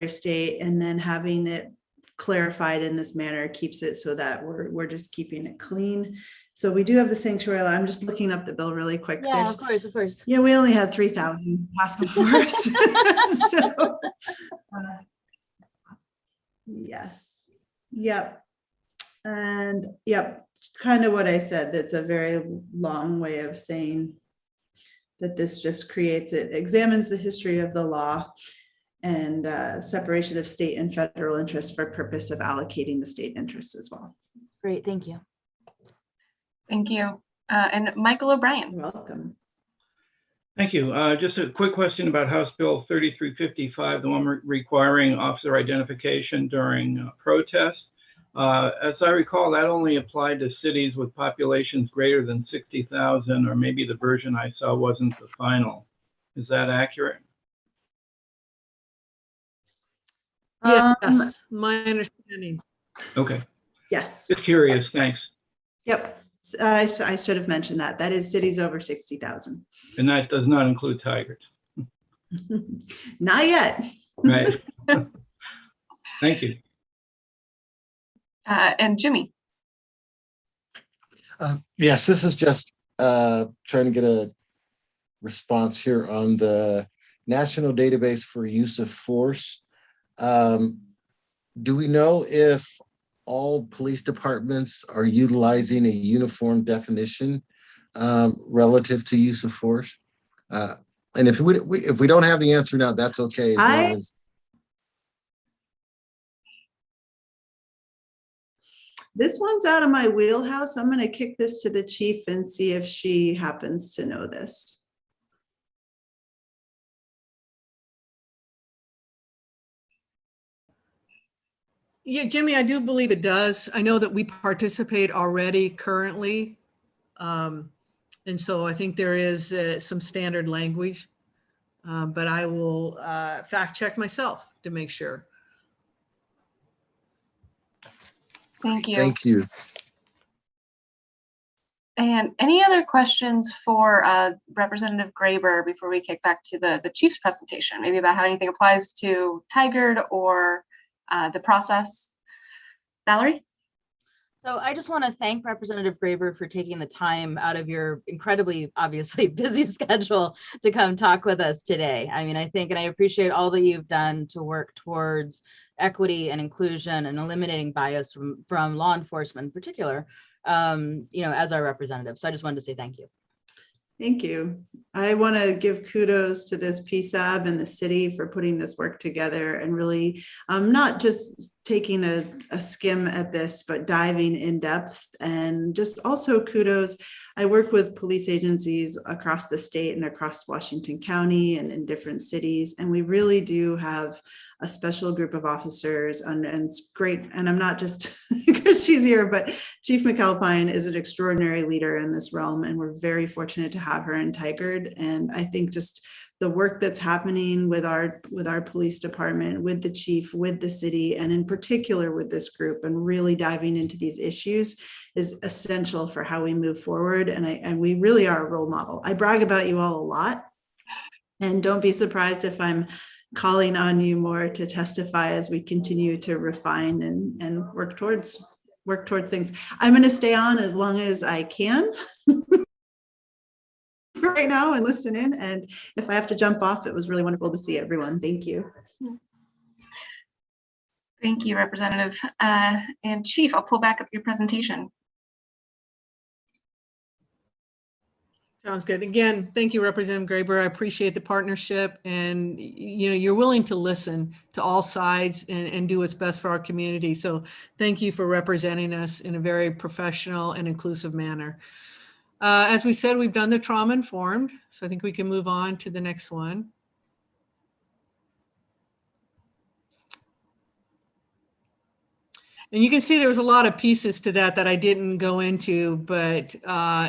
state and then having it clarified in this manner keeps it so that we're just keeping it clean. So we do have the sanctuary law. I'm just looking up the bill really quick. Yeah, of course. Yeah, we only had 3,000 pass before us. So, yes. Yep. And yep, kind of what I said. That's a very long way of saying that this just examines the history of the law and separation of state and federal interests for purpose of allocating the state interests as well. Great, thank you. Thank you. And Michael O'Brien. You're welcome. Thank you. Just a quick question about House Bill 3355, the one requiring officer identification during protest. As I recall, that only applied to cities with populations greater than 60,000, or maybe the version I saw wasn't the final. Is that accurate? Yes, my understanding. Okay. Yes. Just curious. Thanks. Yep. I should have mentioned that. That is cities over 60,000. And that does not include Tigard. Not yet. Right. Thank you. And Jimmy. Yes, this is just trying to get a response here on the National Database for Use of Force. Do we know if all police departments are utilizing a uniform definition relative to use of force? And if we don't have the answer now, that's okay. As long as this one's out of my wheelhouse. I'm going to kick this to the chief and see if she happens to know this. Yeah, Jimmy, I do believe it does. I know that we participate already currently And so I think there is some standard language, but I will fact check myself to make sure. Thank you. Thank you. And any other questions for Representative Graber before we kick back to the chief's presentation, maybe about how anything applies to Tigard or the process? Valerie? So I just want to thank Representative Graber for taking the time out of your incredibly, obviously busy schedule to come talk with us today. I mean, I think, and I appreciate all that you've done to work towards equity and inclusion and eliminating bias from law enforcement in particular, you know, as our representative. So I just wanted to say thank you. Thank you. I want to give kudos to this PSAB and the city for putting this work together and really not just taking a skim at this, but diving in depth. And just also kudos. I work with police agencies across the state and across Washington County and in different cities. And we really do have a special group of officers, and it's great. And I'm not just because she's here, but Chief McAlpine is an extraordinary leader in this realm. And we're very fortunate to have her in Tigard. And I think just the work that's happening with our police department, with the chief, with the city, and in particular with this group, and really diving into these issues is essential for how we move forward. And we really are a role model. I brag about you all a lot, and don't be surprised if I'm calling on you more to testify as we continue to refine and work towards things. I'm going to stay on as long as I can. Right now and listen in, and if I have to jump off, it was really wonderful to see everyone. Thank you. Thank you, Representative. And Chief, I'll pull back up your presentation. Sounds good. Again, thank you, Representative Graber. I appreciate the partnership, and you know, you're willing to listen to all sides and do what's best for our community. So thank you for representing us in a very professional and inclusive manner. As we said, we've done the trauma informed, so I think we can move on to the next one. And you can see there was a lot of pieces to that I didn't go into, but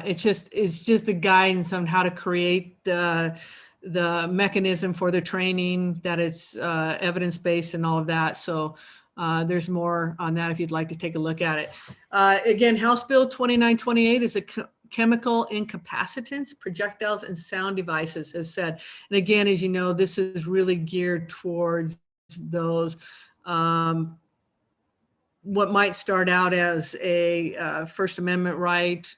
it's just the guidance on how to create the mechanism for the training, that it's evidence-based and all of that. So there's more on that if you'd like to take a look at it. Again, House Bill 2928 is a chemical incapacitants, projectiles, and sound devices, as said. And again, as you know, this is really geared towards those what might start out as a First Amendment right,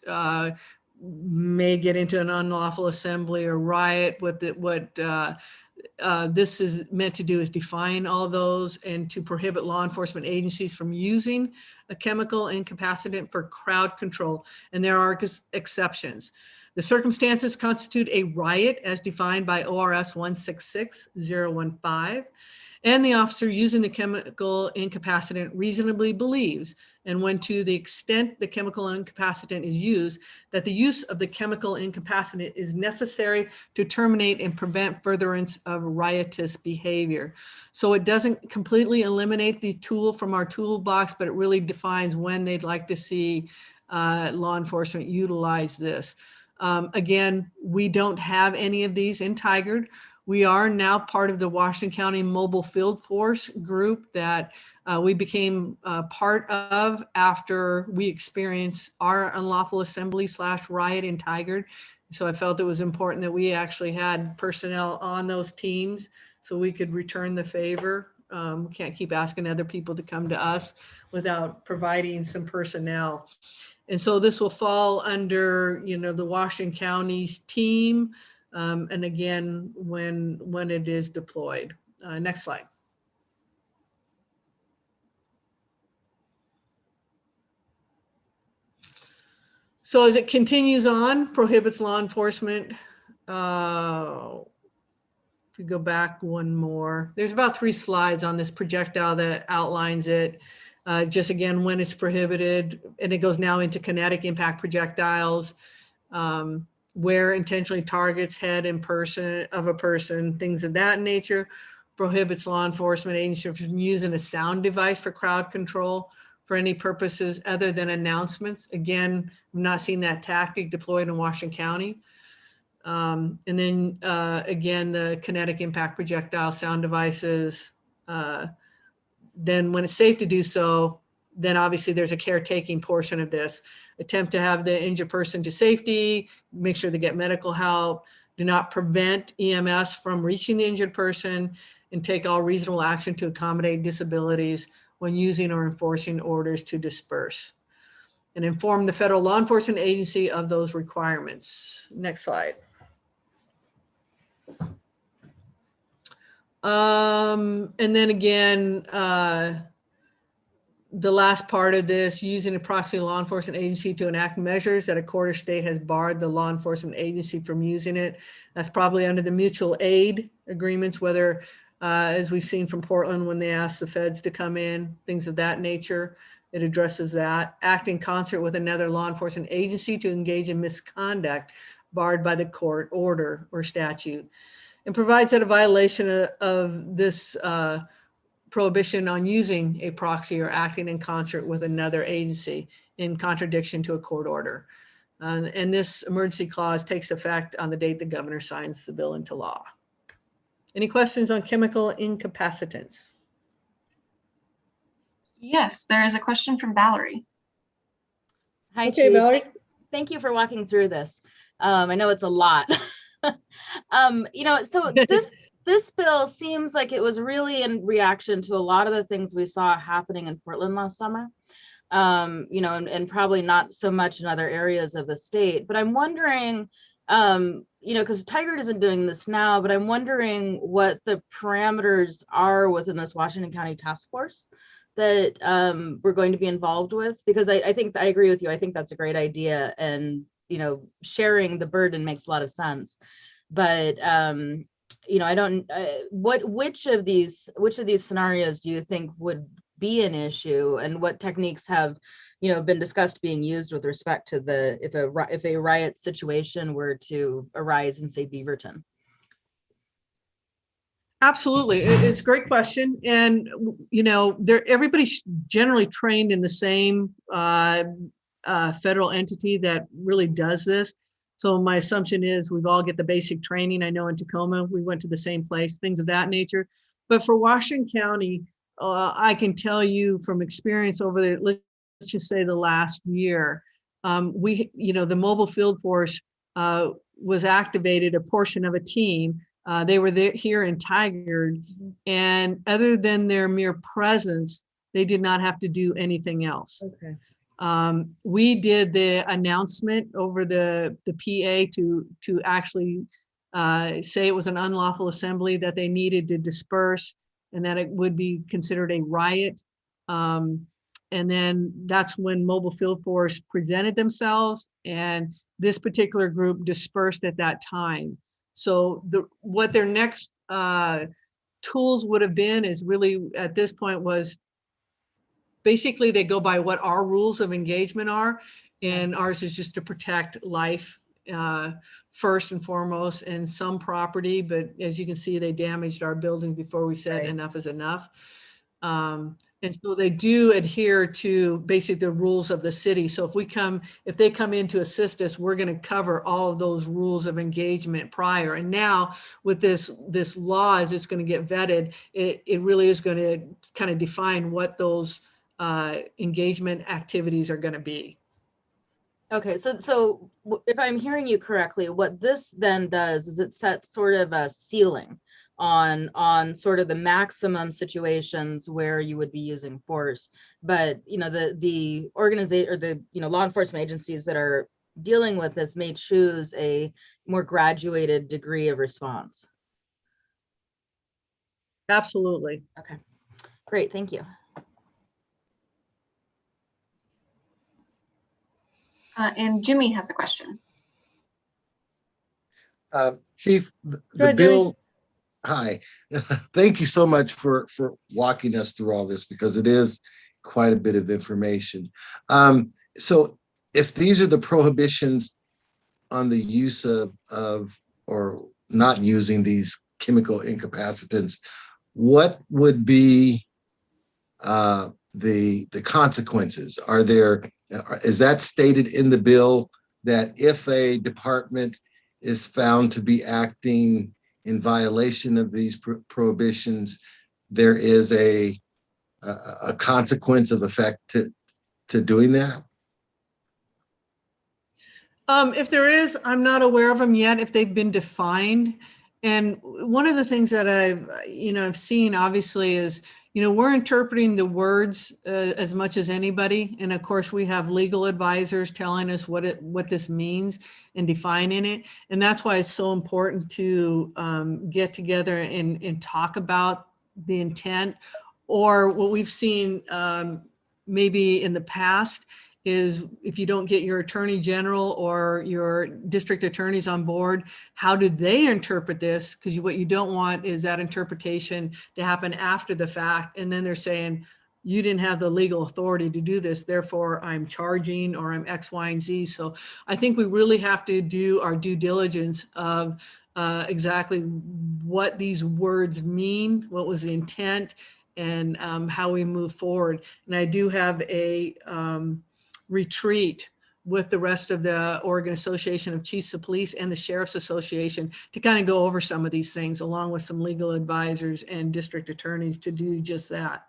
may get into an unlawful assembly or riot. What this is meant to do is define all those and to prohibit law enforcement agencies from using a chemical incapacitant for crowd control. And there are exceptions. The circumstances constitute a riot as defined by ORS 166015. And the officer using the chemical incapacitant reasonably believes, and when to the extent the chemical incapacitant is used, that the use of the chemical incapacitant is necessary to terminate and prevent furtherance of riotous behavior. So it doesn't completely eliminate the tool from our toolbox, but it really defines when they'd like to see law enforcement utilize this. Again, we don't have any of these in Tigard. We are now part of the Washington County Mobile Field Force group that we became part of after we experienced our unlawful assembly / riot in Tigard. So I felt it was important that we actually had personnel on those teams so we could return the favor. We can't keep asking other people to come to us without providing some personnel. And so this will fall under, you know, the Washington County's team. And again, when it is deployed. Next slide. So as it continues on, prohibits law enforcement. If we go back one more, there's about 3 slides on this projectile that outlines it. Just again, when it's prohibited, and it goes now into kinetic impact projectiles. Where intentionally targets head and person of a person, things of that nature, prohibits law enforcement agencies from using a sound device for crowd control, for any purposes other than announcements. Again, I'm not seeing that tactic deployed in Washington County. And then again, the kinetic impact projectile sound devices. Then when it's safe to do so, then obviously there's a caretaking portion of this. Attempt to have the injured person to safety, make sure they get medical help, do not prevent EMS from reaching the injured person, and take all reasonable action to accommodate disabilities when using or enforcing orders to disperse. And inform the federal law enforcement agency of those requirements. Next slide. And then again, the last part of this, using a proxy law enforcement agency to enact measures that a court or state has barred the law enforcement agency from using it. That's probably under the mutual aid agreements, whether, as we've seen from Portland, when they ask the feds to come in, things of that nature, it addresses that. Act in concert with another law enforcement agency to engage in misconduct barred by the court order or statute, and provides that a violation of this prohibition on using a proxy or acting in concert with another agency in contradiction to a court order. And this emergency clause takes effect on the date the governor signs the bill into law. Any questions on chemical incapacitants? Yes, there is a question from Valerie. Hi, Okay, Chief. Valerie. Thank you for walking through this. I know it's a lot. You know, so this bill seems like it was really in reaction to a lot of the things we saw happening in Portland last summer. You know, and probably not so much in other areas of the state. But I'm wondering, you know, because Tigard isn't doing this now, but I'm wondering what the parameters are within this Washington County task force that we're going to be involved with, because I think I agree with you. I think that's a great idea, and you know, sharing the burden makes a lot of sense. But you know, I don't. Which of these scenarios do you think would be an issue, and what techniques have, you know, been discussed being used with respect to the if a riot situation were to arise in, say, Beaverton? Absolutely, it's a great question, and you know, everybody's generally trained in the same federal entity that really does this. So my assumption is we've all get the basic training. I know in Tacoma we went to the same place, things of that nature. But for Washington County, I can tell you from experience over there, let's just say the last year, you know, the mobile field force was activated, a portion of a team. They were there here in Tigard, and other than their mere presence, they did not have to do anything else. Okay. We did the announcement over the PA to actually say it was an unlawful assembly, that they needed to disperse, and that it would be considered a riot. And then that's when mobile field force presented themselves, and this particular group dispersed at that time. So what their next tools would have been is really at this point was basically they go by what our rules of engagement are, and ours is just to protect life first and foremost, and some property. But as you can see, they damaged our building before we said enough is enough. And so they do adhere to basically the rules of the city. So if they come in to assist us, we're going to cover all of those rules of engagement prior. And now with this law, as it's going to get vetted, it really is going to kind of define what those engagement activities are going to be. Okay, so if I'm hearing you correctly, what this then does is it sets sort of a ceiling on sort of the maximum situations where you would be using force. But you know, the organization or the law enforcement agencies that are dealing with this may choose a more graduated degree of response. Absolutely. Okay, great, thank you. And Jimmy has a question. Chief, the bill. Hi, thank you so much for walking us through all this, because it is quite a bit of information. So if these are the prohibitions on the use of or not using these chemical incapacitants, what would be the consequences? Is that stated in the bill that if a department is found to be acting in violation of these prohibitions, there is a consequence of effect to doing that? If there is, I'm not aware of them yet, if they've been defined. And one of the things that I've seen obviously is, we're interpreting the words as much as anybody. And of course we have legal advisors telling us what this means and defining it. And that's why it's so important to get together and talk about the intent. Or what we've seen maybe in the past is, if you don't get your attorney general or your district attorneys on board, how do they interpret this? Because what you don't want is that interpretation to happen after the fact. And then they're saying, you didn't have the legal authority to do this, therefore I'm charging, or I'm X, Y, and Z. So I think we really have to do our due diligence of exactly what these words mean, what was the intent, and how we move forward. And I do have a retreat with the rest of the Oregon Association of Chiefs of Police and the Sheriff's Association to kind of go over some of these things, along with some legal advisors and district attorneys, to do just that.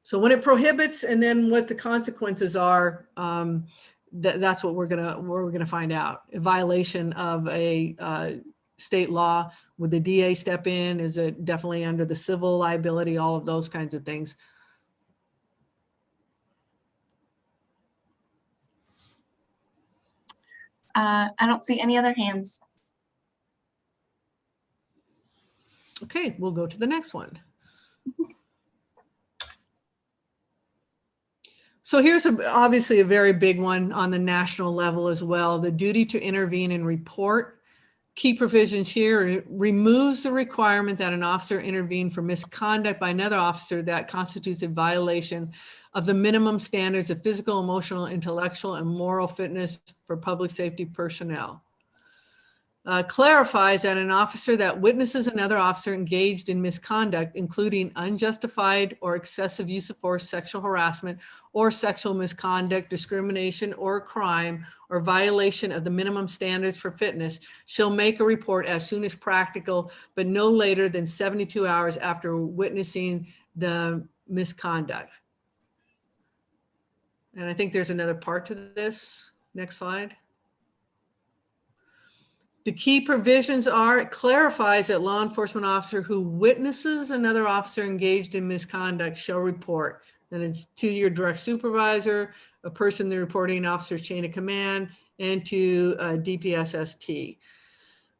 So when it prohibits, and then what the consequences are, that's what we're gonna find out. A violation of a state law, would the DA step in? Is it definitely under the civil liability? All of those kinds of things. I don't see any other hands. Okay, we'll go to the next one. So here's obviously a very big one on the national level as well. The duty to intervene and report. Key provisions here: it removes the requirement that an officer intervene for misconduct by another officer that constitutes a violation of the minimum standards of physical, emotional, intellectual, and moral fitness for public safety personnel. Clarifies that an officer that witnesses another officer engaged in misconduct, including unjustified or excessive use of force, sexual harassment, or sexual misconduct, discrimination, or crime, or violation of the minimum standards for fitness, shall make a report as soon as practical, but no later than 72 hours after witnessing the misconduct. And I think there's another part to this. Next slide. The key provisions are: it clarifies that law enforcement officer who witnesses another officer engaged in misconduct shall report. And it's to your direct supervisor, a person in the reporting officer's chain of command, and to DPSST.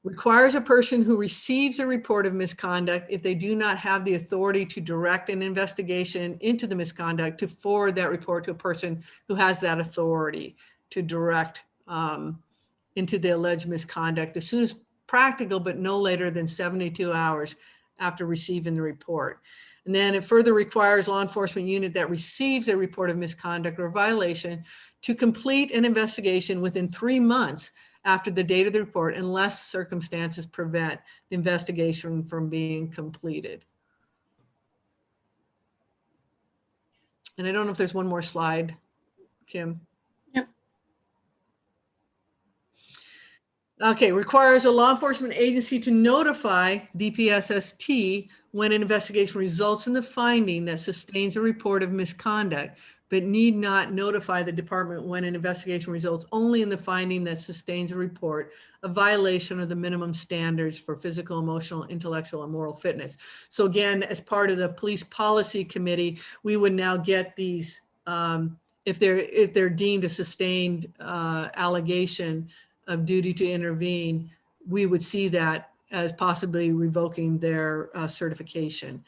Requires a person who receives a report of misconduct, if they do not have the authority to direct an investigation into the misconduct, to forward that report to a person who has that authority to direct into the alleged misconduct as soon as practical, but no later than 72 hours after receiving the report. And then it further requires law enforcement unit that receives a report of misconduct or violation to complete an investigation within 3 months after the date of the report, unless circumstances prevent the investigation from being completed. And I don't know if there's one more slide, Kim. Okay, requires a law enforcement agency to notify DPSST when an investigation results in the finding that sustains a report of misconduct, but need not notify the department when an investigation results only in the finding that sustains a report of violation of the minimum standards for physical, emotional, intellectual, and moral fitness. So again, as part of the police policy committee, we would now get these, if they're deemed a sustained allegation of duty to intervene, we would see that as possibly revoking their certification.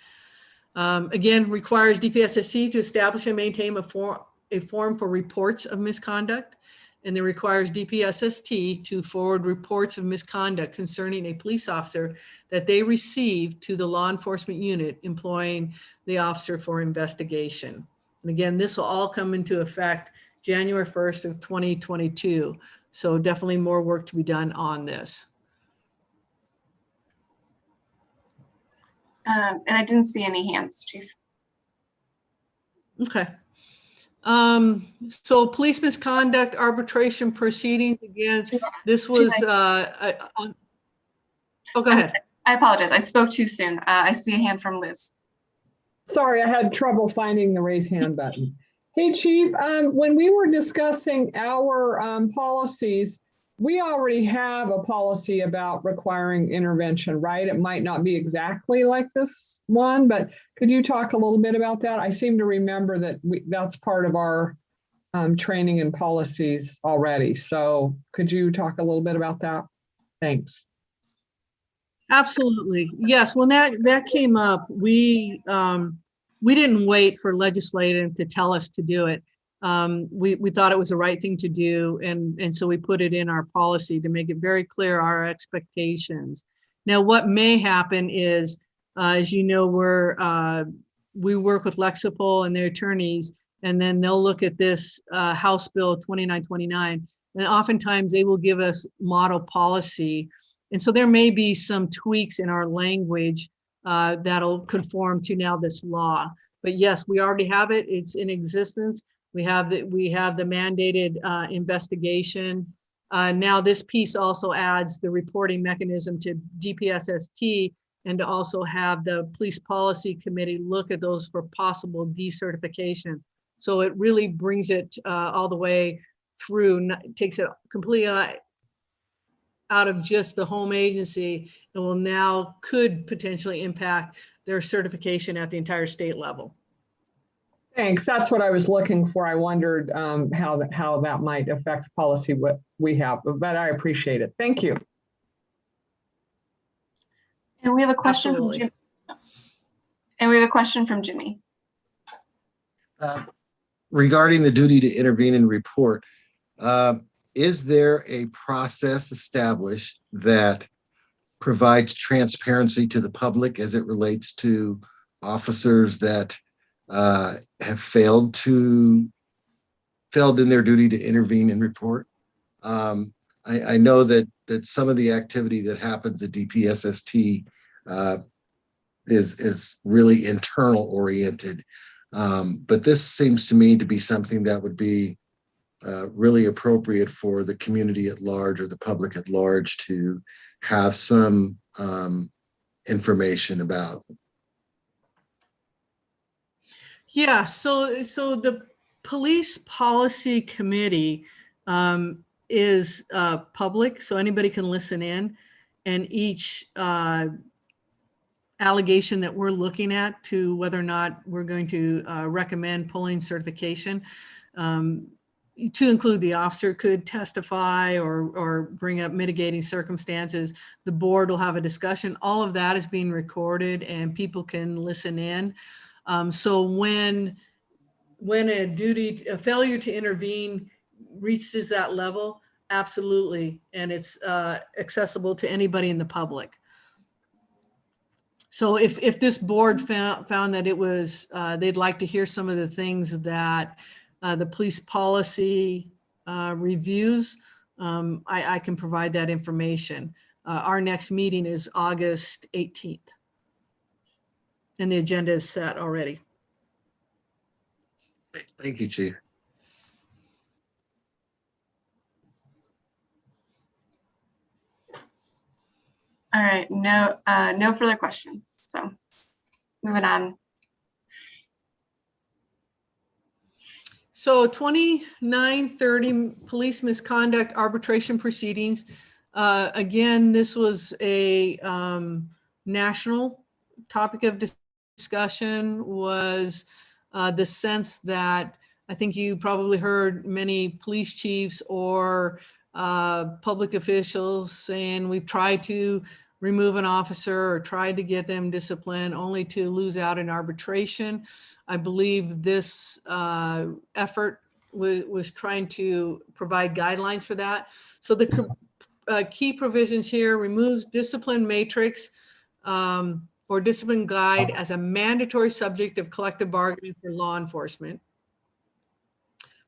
Again, requires DPSST to establish and maintain a form for reports of misconduct, and it requires DPSST to forward reports of misconduct concerning a police officer that they receive to the law enforcement unit employing the officer for investigation. And again, this will all come into effect January 1st of 2022. So definitely more work to be done on this. And I didn't see any hands, Chief. Okay. So police misconduct arbitration proceedings, again, this was, oh, go ahead. I apologize. I spoke too soon. I see a hand from Liz. Sorry, I had trouble finding the raise hand button. Hey, Chief, when we were discussing our policies, we already have a policy about requiring intervention, right? It might not be exactly like this one, but could you talk a little bit about that? I seem to remember that that's part of our training and policies already. So could you talk a little bit about that? Thanks. Absolutely. Yes, when that came up, we didn't wait for legislative to tell us to do it. We thought it was the right thing to do, and so we put it in our policy to make it very clear our expectations. Now, what may happen is, as you know, we work with Lexipol and their attorneys, and then they'll look at this House Bill 2929, and oftentimes they will give us model policy. And so there may be some tweaks in our language that'll conform to now this law. But yes, we already have it. It's in existence. We have the mandated investigation. Now this piece also adds the reporting mechanism to DPSST, and to also have the Police Policy Committee look at those for possible decertification. So it really brings it all the way through, takes it completely out of just the home agency, and will now could potentially impact their certification at the entire state level. Thanks. That's what I was looking for. I wondered how that might affect the policy what we have, but I appreciate it. Thank you. And we have a question Absolutely. from Jim. And we have a question from Jimmy. Regarding the duty to intervene and report, is there a process established that provides transparency to the public as it relates to officers that have failed in their duty to intervene and report? I know that some of the activity that happens at DPSST is really internal oriented, but this seems to me to be something that would be really appropriate for the community at large or the public at large to have some information about. Yeah, so the Police Policy Committee is public, so anybody can listen in, and each allegation that we're looking at to whether or not we're going to recommend pulling certification, to include the officer could testify or bring up mitigating circumstances. The board will have a discussion. All of that is being recorded and people can listen in. So when a failure to intervene reaches that level, absolutely, and it's accessible to anybody in the public. So if this board found that it was, they'd like to hear some of the things that the police policy reviews, I can provide that information. Our next meeting is August 18th. And the agenda is set already. Thank you, Chief. All right, no further questions. So moving on. So 2930 police misconduct arbitration proceedings. Again, this was a national topic of discussion, was the sense that I think you probably heard many police chiefs or public officials saying we've tried to remove an officer or tried to get them disciplined only to lose out in arbitration. I believe this effort was trying to provide guidelines for that. So the key provisions here: removes discipline matrix or discipline guide as a mandatory subject of collective bargaining for law enforcement.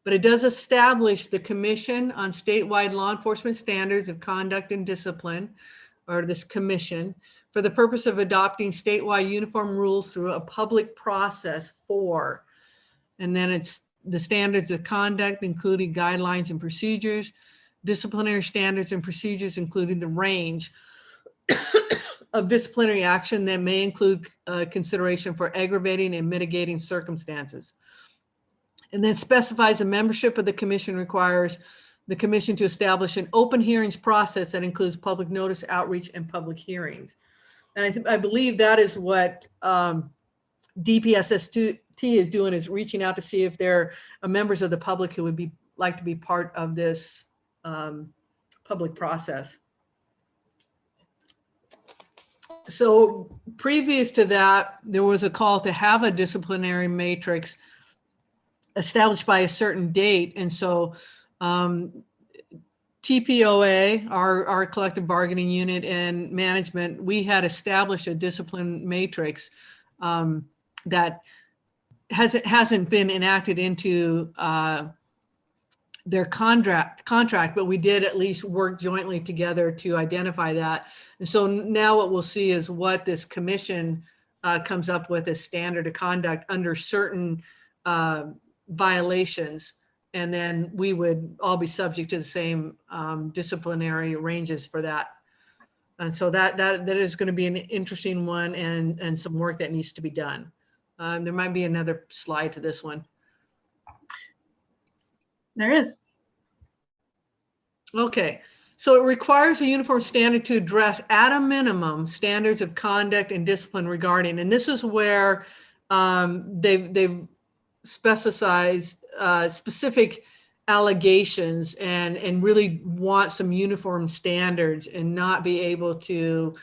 But it does establish the Commission on Statewide Law Enforcement Standards of Conduct and Discipline, or this commission, for the purpose of adopting statewide uniform rules through a public process for And then it's the standards of conduct, including guidelines and procedures, disciplinary standards and procedures, including the range of disciplinary action that may include consideration for aggravating and mitigating circumstances. And then specifies the membership of the commission requires the commission to establish an open hearings process that includes public notice, outreach, and public hearings. And I believe that is what DPSS2T is doing, is reaching out to see if there are members of the public who would like to be part of this public process. So previous to that, there was a call to have a disciplinary matrix established by a certain date. And so TPOA, our collective bargaining unit, and management, we had established a discipline matrix that hasn't been enacted into their contract, but we did at least work jointly together to identify that. And so now what we'll see is what this commission comes up with as standard of conduct under certain violations. And then we would all be subject to the same disciplinary ranges for that. And so that is going to be an interesting one, and some work that needs to be done. There might be another slide to this one. There is. Okay, so it requires a uniform standard to address, at a minimum, standards of conduct and discipline regarding, and this is where they've specified specific allegations and really want some uniform standards, and not be able to,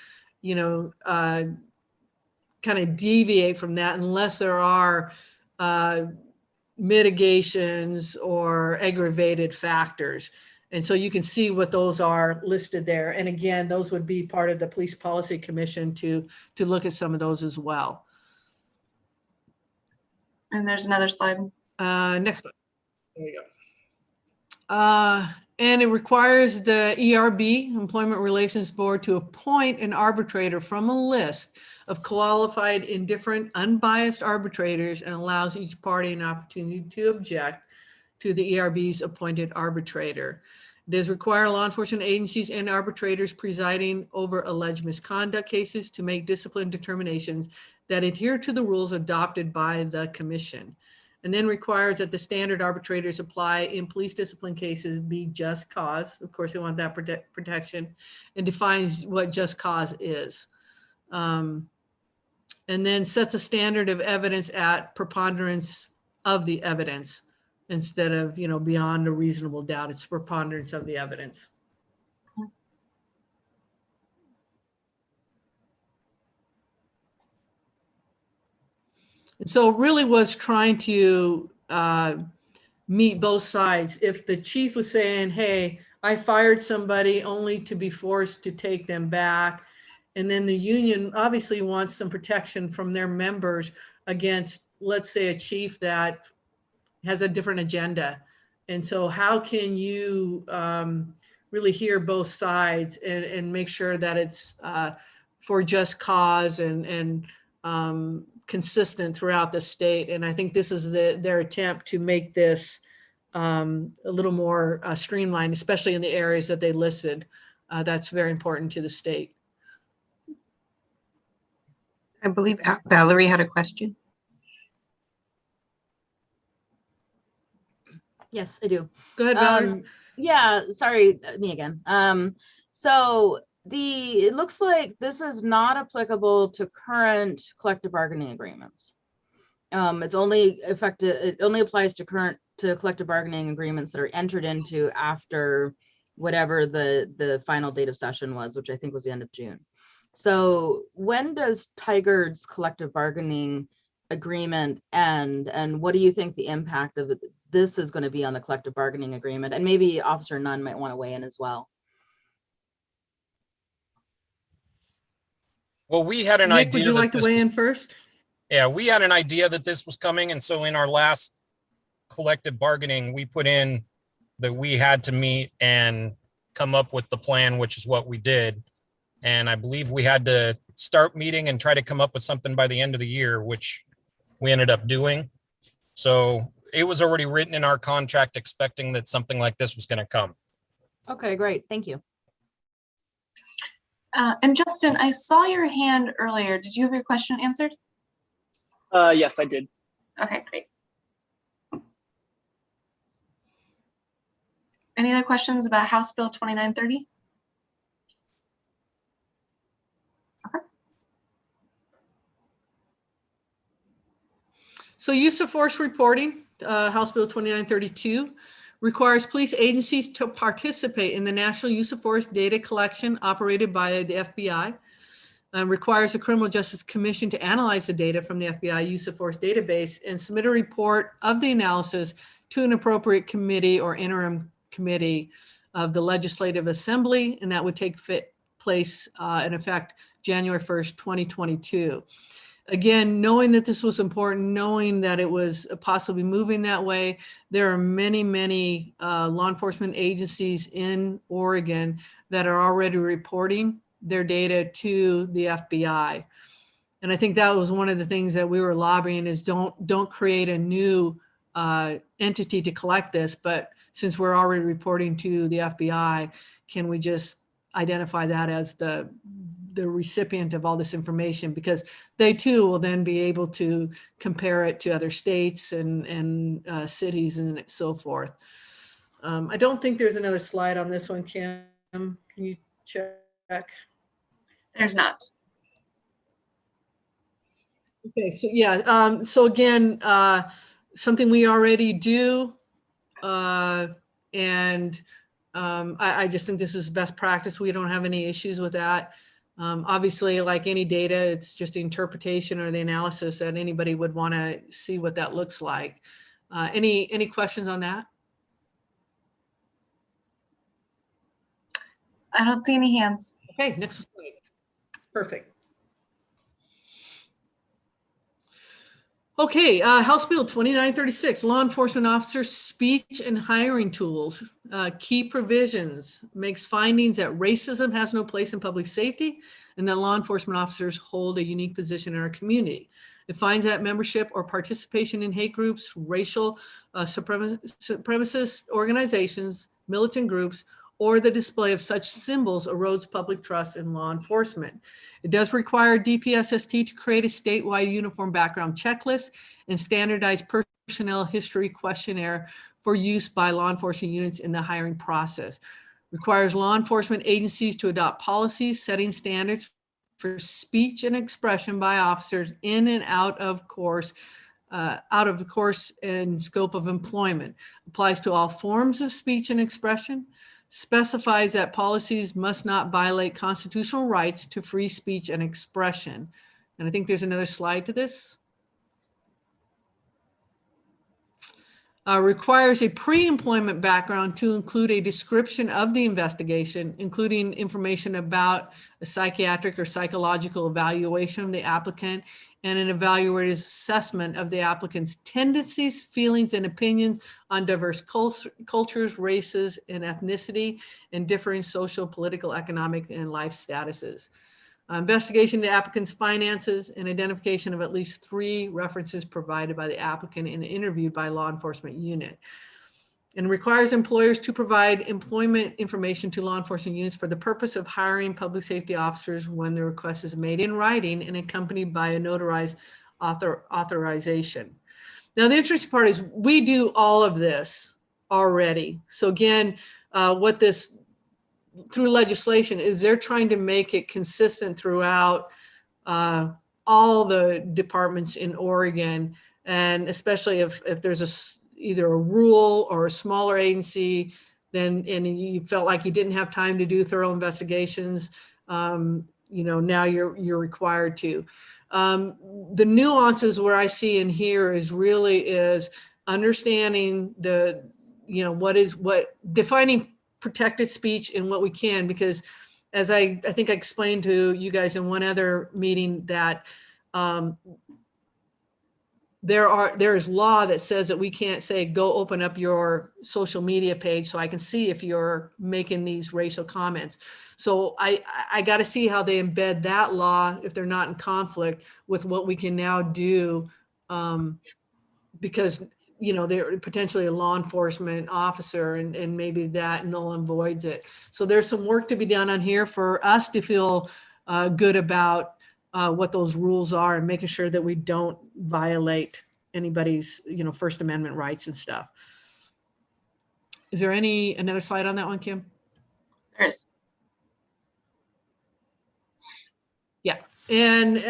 kind of deviate from that unless there are mitigations or aggravated factors. And so you can see what those are listed there. And again, those would be part of the Police Policy Commission to look at some of those as well. And there's another slide. Next one. There you go. And it requires the ERB, Employment Relations Board, to appoint an arbitrator from a list of qualified, indifferent, unbiased arbitrators, and allows each party an opportunity to object to the ERB's appointed arbitrator. It does require law enforcement agencies and arbitrators presiding over alleged misconduct cases to make discipline determinations that adhere to the rules adopted by the commission. And then requires that the standard arbitrators apply in police discipline cases be just cause. Of course, we want that protection, and defines what just cause is. And then sets a standard of evidence at preponderance of the evidence instead of, beyond a reasonable doubt. It's preponderance of the evidence. And so it really was trying to meet both sides. If the chief was saying, hey, I fired somebody only to be forced to take them back, and then the union obviously wants some protection from their members against, let's say, a chief that has a different agenda. And so how can you really hear both sides and make sure that it's for just cause and consistent throughout the state? And I think this is their attempt to make this a little more streamlined, especially in the areas that they listed. That's very important to the state. I believe Valerie had a question. Yes, I do. Go ahead, Valerie. Yeah, sorry, me again. So it looks like this is not applicable to current collective bargaining agreements. It's only it only applies to collective bargaining agreements that are entered into after whatever the final date of session was, which I think was the end of June. So when does Tigard's collective bargaining agreement end, and what do you think the impact of this is going to be on the collective bargaining agreement? And maybe Officer Nunn might want to weigh in as well. Well, we had an Nick, idea. would you like to weigh in first? Yeah, we had an idea that this was coming. And so in our last collective bargaining, we put in that we had to meet and come up with the plan, which is what we did. And I believe we had to start meeting and try to come up with something by the end of the year, which we ended up doing. So it was already written in our contract expecting that something like this was going to come. Okay, great. Thank you. And Justin, I saw your hand earlier. Did you have your question answered? Yes, I did. Okay, great. Any other questions about House Bill 2930? Okay. So use of force reporting, House Bill 2932, requires police agencies to participate in the national use of force data collection operated by the FBI, requires the Criminal Justice Commission to analyze the data from the FBI use of force database and submit a report of the analysis to an appropriate committee or interim committee of the Legislative Assembly, and that would take place in effect January 1st, 2022. Again, knowing that this was important, knowing that it was possibly moving that way, there are many, many law enforcement agencies in Oregon that are already reporting their data to the FBI. And I think that was one of the things that we were lobbying is don't create a new entity to collect this, but since we're already reporting to the FBI, can we just identify that as the recipient of all this information, because they too will then be able to compare it to other states and cities and so forth. I don't think there's another slide on this one, Kim. Can you check? There's not. Okay, so yeah, so again, something we already do, and I just think this is best practice. We don't have any issues with that. Obviously, like any data, it's just the interpretation or the analysis that anybody would want to see what that looks like. Any questions on that? I don't see any hands. Okay, next slide. Perfect. Okay, House Bill 2936, Law Enforcement Officers Speech and Hiring Tools. Key provisions makes findings that racism has no place in public safety and that law enforcement officers hold a unique position in our community. It finds that membership or participation in hate groups, racial supremacist organizations, militant groups, or the display of such symbols erodes public trust in law enforcement. It does require DPSST to create a statewide uniform background checklist and standardized personnel history questionnaire for use by law enforcement units in the hiring process. Requires law enforcement agencies to adopt policies setting standards for speech and expression by officers in and out of the course and scope of employment. Applies to all forms of speech and expression. Specifies that policies must not violate constitutional rights to free speech and expression. And I think there's another slide to this. Requires a pre-employment background to include a description of the investigation, including information about a psychiatric or psychological evaluation of the applicant and an evaluator's assessment of the applicant's tendencies, feelings, and opinions on diverse cultures, races, and ethnicity, and differing social, political, economic, and life statuses. Investigation of the applicant's finances and identification of at least 3 references provided by the applicant and interviewed by law enforcement unit. And requires employers to provide employment information to law enforcement units for the purpose of hiring public safety officers when the request is made in writing and accompanied by a notarized authorization. Now, the interesting part is we do all of this already. So again, what this through legislation is they're trying to make it consistent throughout all the departments in Oregon, and especially if there's either a rule or a smaller agency, then and you felt like you didn't have time to do thorough investigations, now you're required to. The nuances where I see in here is understanding defining protected speech and what we can, because as I think I explained to you guys in one other meeting that there is law that says that we can't say, go open up your social media page so I can see if you're making these racial comments. So I got to see how they embed that law if they're not in conflict with what we can now do because, you know, they're potentially a law enforcement officer, and maybe that null and voids it. So there's some work to be done on here for us to feel good about what those rules are and making sure that we don't violate anybody's, you know, First Amendment rights and stuff. Is there another slide on that one, Kim? There is. Yeah, and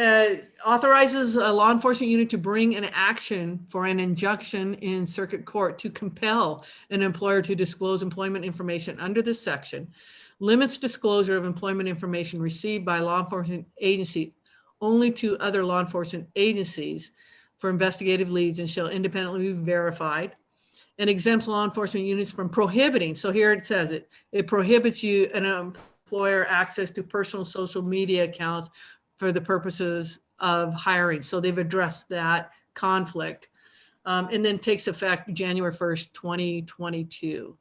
authorizes a law enforcement unit to bring an action for an injunction in circuit court to compel an employer to disclose employment information under this section, limits disclosure of employment information received by a law enforcement agency only to other law enforcement agencies for investigative leads and shall independently be verified, and exempts law enforcement units from prohibiting. So here it says it prohibits you, an employer, access to personal social media accounts for the purposes of hiring. So they've addressed that conflict, and then takes effect January 1st, 2022.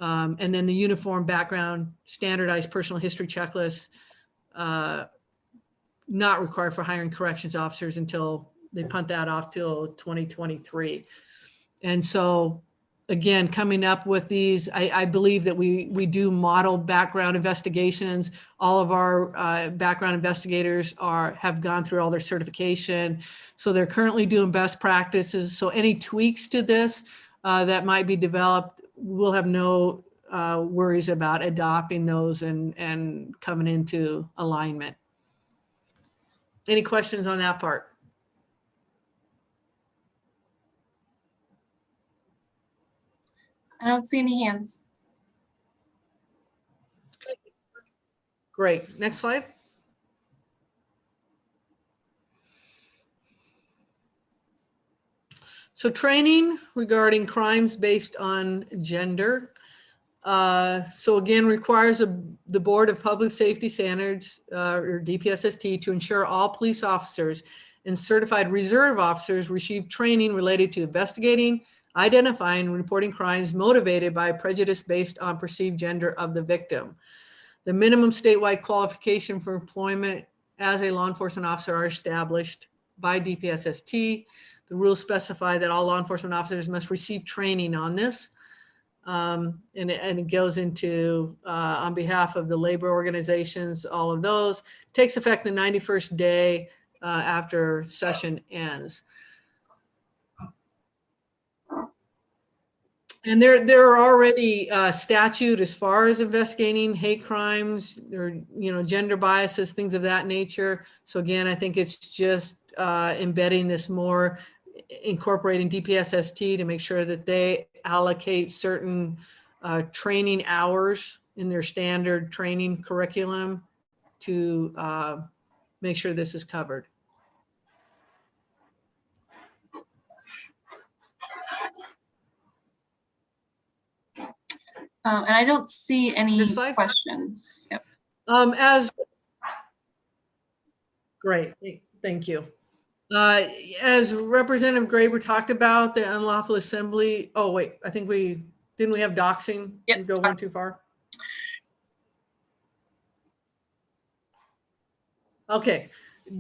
And then the uniform background, standardized personal history checklist, not required for hiring corrections officers until they punt that off till 2023. And so again, coming up with these, I believe that we do model background investigations. All of our background investigators have gone through all their certification. So they're currently doing best practices. So any tweaks to this that might be developed, we'll have no worries about adopting those and coming into alignment. Any questions on that part? I don't see any hands. Great. Next slide. So training regarding crimes based on gender. So again, requires the Board of Public Safety Standards, or DPSST, to ensure all police officers and certified reserve officers receive training related to investigating, identifying, and reporting crimes motivated by prejudice based on perceived gender of the victim. The minimum statewide qualification for employment as a law enforcement officer are established by DPSST. The rules specify that all law enforcement officers must receive training on this. And it goes into, on behalf of the labor organizations, all of those. Takes effect the 91st day after session ends. And there are already statute as far as investigating hate crimes or, you know, gender biases, things of that nature. So again, I think it's just embedding this more, incorporating DPSST to make sure that they allocate certain training hours in their standard training curriculum to make sure this is covered. And I don't see any questions. Yep. Great, thank you. As Representative Graber talked about, the unlawful assembly. Oh wait, I think didn't we have doxing? Yep. Go one too far. Okay,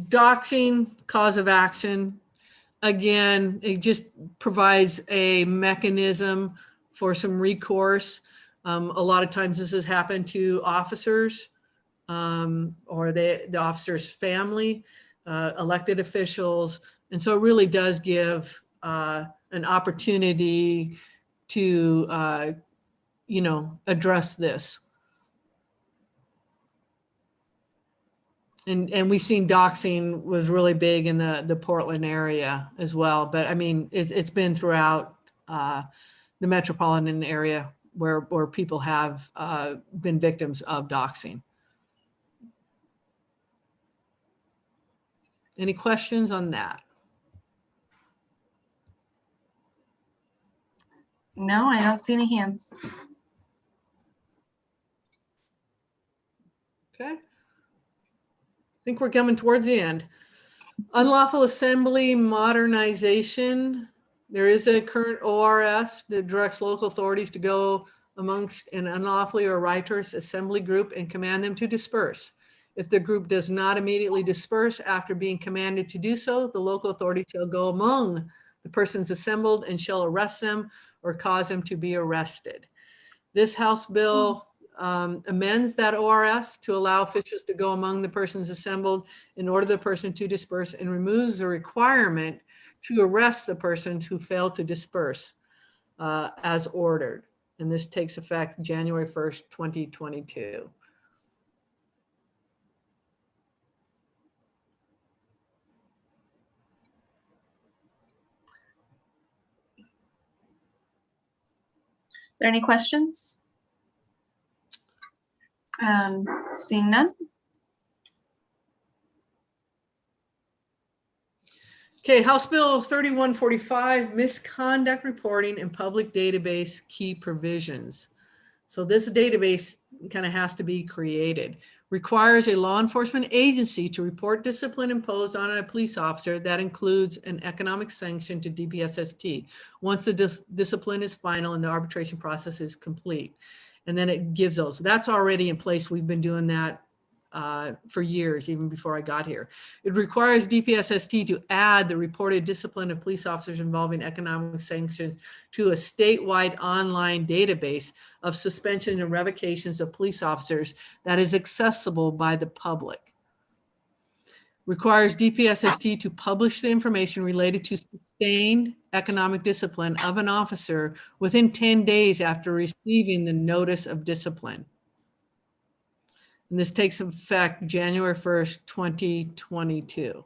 doxing, cause of action. Again, it just provides a mechanism for some recourse. A lot of times this has happened to officers or the officer's family, elected officials. And so it really does give an opportunity to, you know, address this. And we've seen doxing was really big in the Portland area as well. But I mean, it's been throughout the metropolitan area where people have been victims of doxing. Any questions on that? No, I don't see any hands. Okay. I think we're coming towards the end. Unlawful assembly modernization. There is a current ORS that directs local authorities to go amongst an unlawfully or riotous assembly group and command them to disperse. If the group does not immediately disperse after being commanded to do so, the local authority shall go among the persons assembled and shall arrest them or cause them to be arrested. This House bill amends that ORS to allow officials to go among the persons assembled in order the person to disperse, and removes the requirement to arrest the persons who fail to disperse as ordered. And this takes effect January 1st, 2022. Are there any questions? Seeing none. Okay, House Bill 3145, misconduct reporting and public database key provisions. So this database kind of has to be created. Requires a law enforcement agency to report discipline imposed on a police officer that includes an economic sanction to DPSST once the discipline is final and the arbitration process is complete. And then it gives those. That's already in place. We've been doing that for years, even before I got here. It requires DPSST to add the reported discipline of police officers involving economic sanctions to a statewide online database of suspensions and revocations of police officers that is accessible by the public. Requires DPSST to publish the information related to sustained economic discipline of an officer within 10 days after receiving the notice of discipline. And this takes effect January 1st, 2022.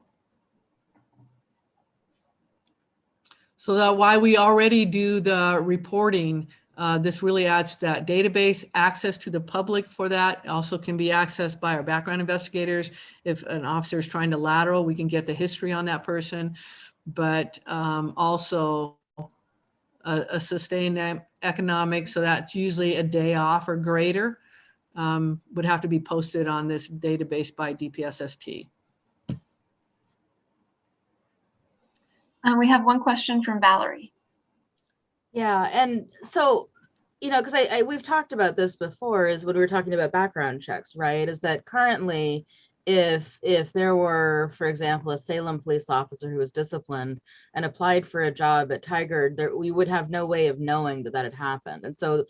So that while we already do the reporting, this really adds to that database. Access to the public for that also can be accessed by our background investigators. If an officer is trying to lateral, we can get the history on that person, but also a sustained economic, so that's usually a day off or greater. Would have to be posted on this database by DPSST. We have one question from Valerie. Yeah, and so, you know, because we've talked about this before, is when we were talking about background checks, right? Is that currently, if there were, for example, a Salem police officer who was disciplined and applied for a job at Tigard, we would have no way of knowing that that had happened. And so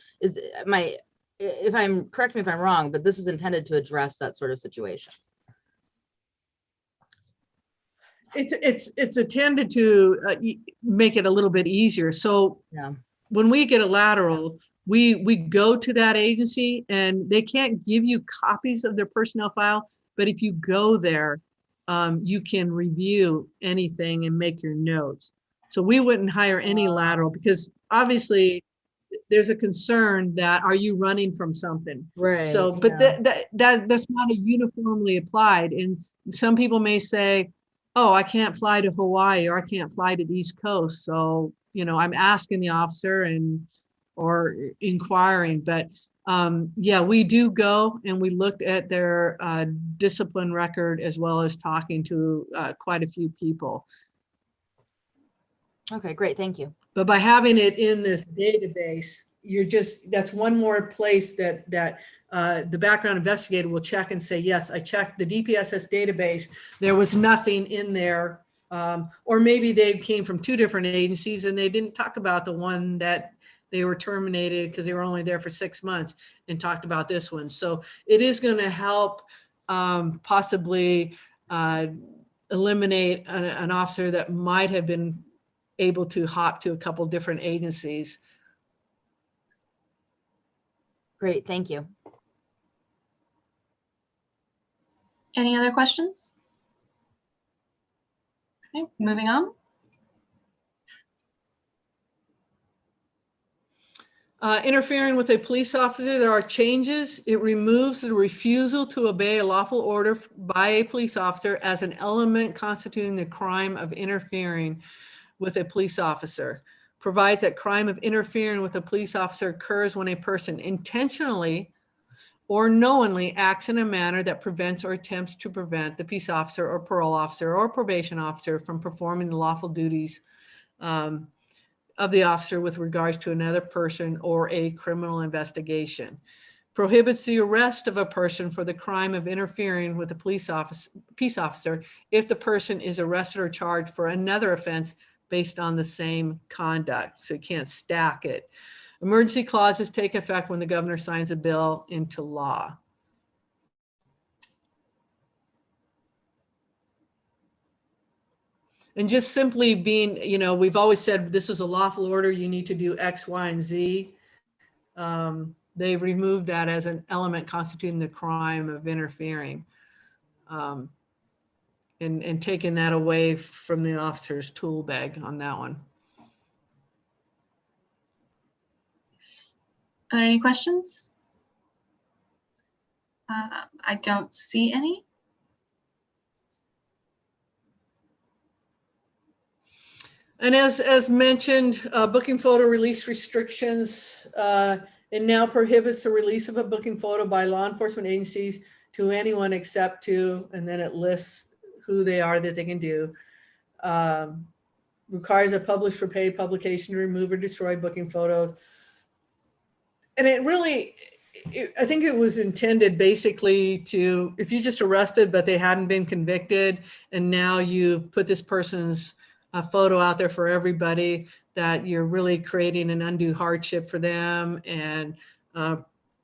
correct me if I'm wrong, but this is intended to address that sort of situation. It's intended to make it a little bit easier. So yeah, when we get a lateral, we go to that agency and they can't give you copies of their personnel file, but if you go there, you can review anything and make your notes. So we wouldn't hire any lateral because obviously there's a concern that, are you running from something? Right. So, but yeah, that's not a uniformly applied. And some people may say, oh, I can't fly to Hawaii or I can't fly to the East Coast. So, you know, I'm asking the officer or inquiring, but yeah, we do go and we looked at their discipline record as well as talking to quite a few people. Okay, great, thank you. But by having it in this database, that's one more place that the background investigator will check and say, yes, I checked the DPSS database. There was nothing in there. Or maybe they came from two different agencies and they didn't talk about the one that they were terminated because they were only there for 6 months and talked about this one. So it is going to help possibly eliminate an officer that might have been able to hop to a couple different agencies. Great, thank you. Any other questions? Okay, moving on. Interfering with a police officer, there are changes. It removes the refusal to obey a lawful order by a police officer as an element constituting the crime of interfering with a police officer. Provides that crime of interfering with a police officer occurs when a person intentionally or knowingly acts in a manner that prevents or attempts to prevent the peace officer or parole officer or probation officer from performing the lawful duties of the officer with regards to another person or a criminal investigation. Prohibits the arrest of a person for the crime of interfering with a peace officer if the person is arrested or charged for another offense based on the same conduct. So you can't stack it. Emergency clauses take effect when the governor signs a bill into law. And just simply being, you know, we've always said this is a lawful order, you need to do X, Y, and Z. They removed that as an element constituting the crime of interfering, and taking that away from the officer's tool bag on that one. Are there any questions? I don't see any. And as mentioned, booking photo release restrictions, it now prohibits the release of a booking photo by law enforcement agencies to anyone except to, and then it lists who they are that they can do. Requires a publish for pay publication to remove or destroy booking photos. And it really, I think it was intended basically to, if you just arrested, but they hadn't been convicted, and now you put this person's photo out there for everybody, that you're really creating an undue hardship for them and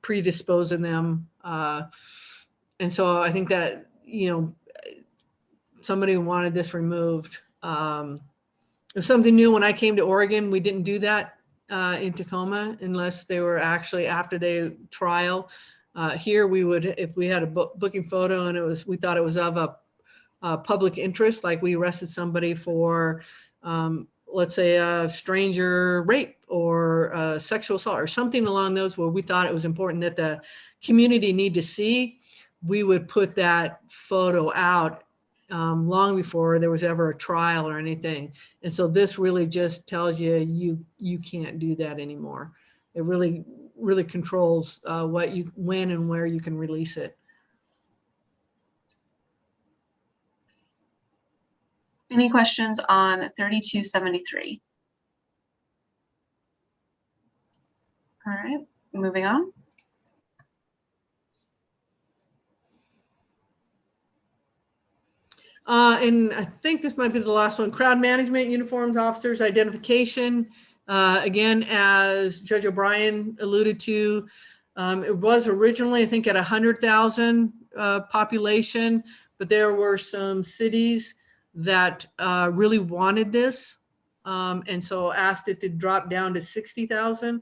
predisposing them. And so I think that, you know, somebody wanted this removed. It was something new. When I came to Oregon, we didn't do that in Tacoma unless they were actually after the trial. Here we would, if we had a booking photo and it was, we thought it was of a public interest, like we arrested somebody for, let's say, a stranger rape or sexual assault or something along those, where we thought it was important that the community need to see, we would put that photo out long before there was ever a trial or anything. And so this really just tells you, you can't do that anymore. It really controls what you, when and where you can release it. Any questions on 3273? All right, moving on. And I think this might be the last one. Crowd management, uniforms, officers, identification. Again, as Judge O'Brien alluded to, it was originally, I think, at 100,000 population, but there were some cities that really wanted this, and so asked it to drop down to 60,000.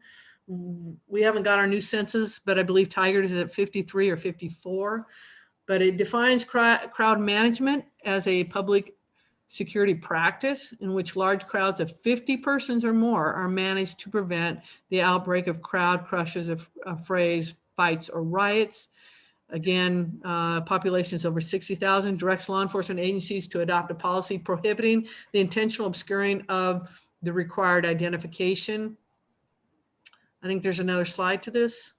We haven't got our new census, but I believe Tigard is at 53 or 54. But it defines crowd management as a public security practice in which large crowds of 50 persons or more are managed to prevent the outbreak of crowd crushes, affrays, fights, or riots. Again, populations over 60,000, directs law enforcement agencies to adopt a policy prohibiting the intentional obscuring of the required identification. I think there's another slide to this.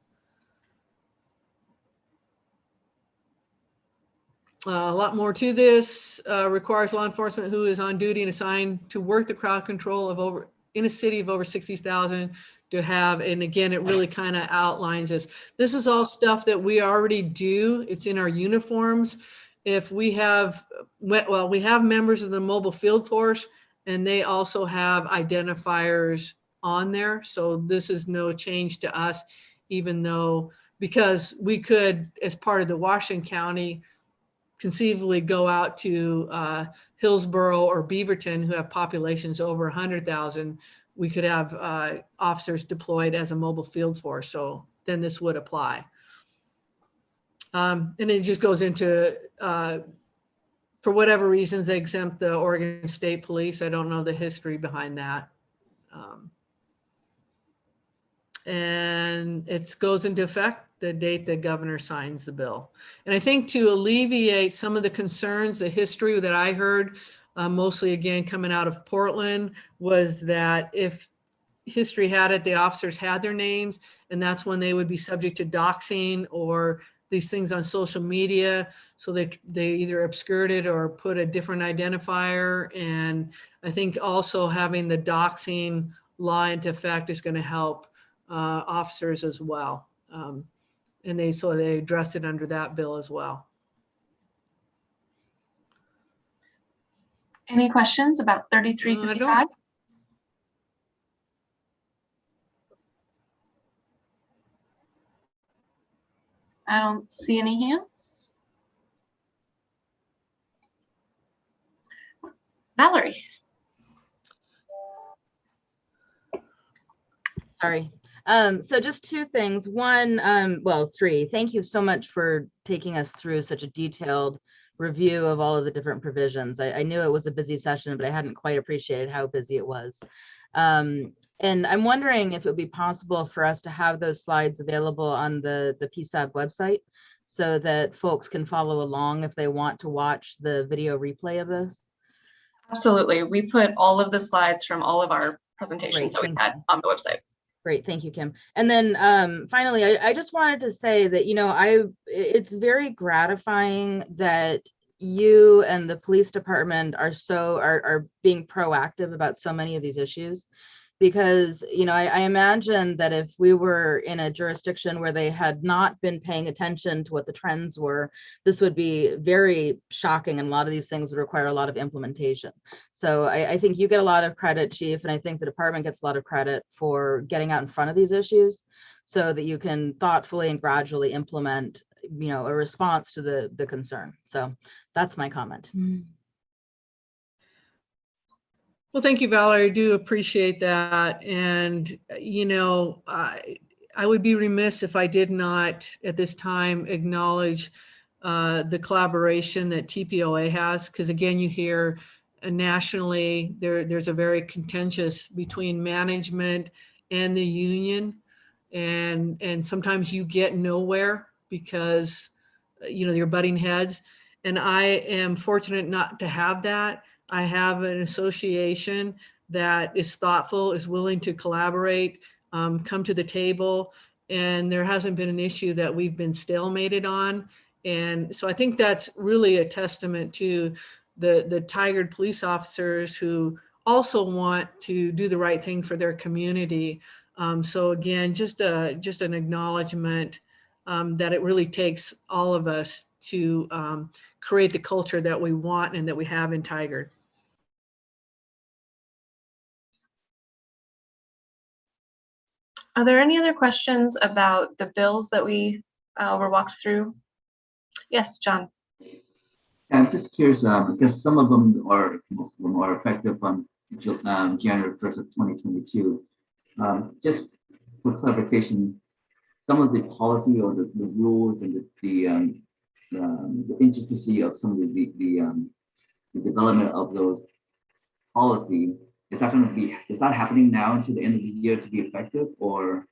A lot more to this. Requires law enforcement who is on duty and assigned to work the crowd control of in a city of over 60,000 to have, and again, it really kind of outlines this. This is all stuff that we already do. It's in our uniforms. If we have, well, we have members of the mobile field force, and they also have identifiers on there. So this is no change to us, even though, because we could, as part of the Washington County, conceivably go out to Hillsborough or Beaverton, who have populations over 100,000. We could have officers deployed as a mobile field force. So then this would apply. And it just goes into, for whatever reasons, they exempt the Oregon State Police. I don't know the history behind that. And it goes into effect the date the governor signs the bill. And I think to alleviate some of the concerns, the history that I heard, mostly again coming out of Portland, was that if history had it, the officers had their names, and that's when they would be subject to doxing or these things on social media. So they either obscured it or put a different identifier. And I think also having the doxing law into effect is going to help officers as well. And they addressed it under that bill as well. Any questions about I 3355? I don't see any hands. Valerie. Sorry. So just two things. One, well, three. Thank you so much for taking us through such a detailed review of all of the different provisions. I knew it was a busy session, but I hadn't quite appreciated how busy it was. And I'm wondering if it would be possible for us to have those slides available on the PSAB website so that folks can follow along if they want to watch the video replay of this. Absolutely. We put all of the slides from all of our presentations that we had on the website. Great, thank you, Kim. And then finally, I just wanted to say that, you know, it's very gratifying that you and the police department are being proactive about so many of these issues. Because, you know, I imagine that if we were in a jurisdiction where they had not been paying attention to what the trends were, this would be very shocking, and a lot of these things would require a lot of implementation. So I think you get a lot of credit, Chief, and I think the department gets a lot of credit for getting out in front of these issues so that you can thoughtfully and gradually implement, you know, a response to the concern. So that's my comment. Well, thank you, Valerie. I do appreciate that. And, you know, I would be remiss if I did not at this time acknowledge the collaboration that TPOA has, because again, you hear nationally there's a very contentious between management and the union, and sometimes you get nowhere because, you know, you're butting heads. And I am fortunate not to have that. I have an association that is thoughtful, is willing to collaborate, come to the table, and there hasn't been an issue that we've been stalemated on. And so I think that's really a testament to the Tigard police officers who also want to do the right thing for their community. So again, just an acknowledgement that it really takes all of us to create the culture that we want and that we have in Tigard. Are there any other questions about the bills that we were walked through? Yes, John. I'm just curious because some of them are, most of them are effective on January 1st of 2022. Just for clarification, some of the policy or the rules and the intricacy of some of the development of those policy, is that happening now until the end of the year to be effective, or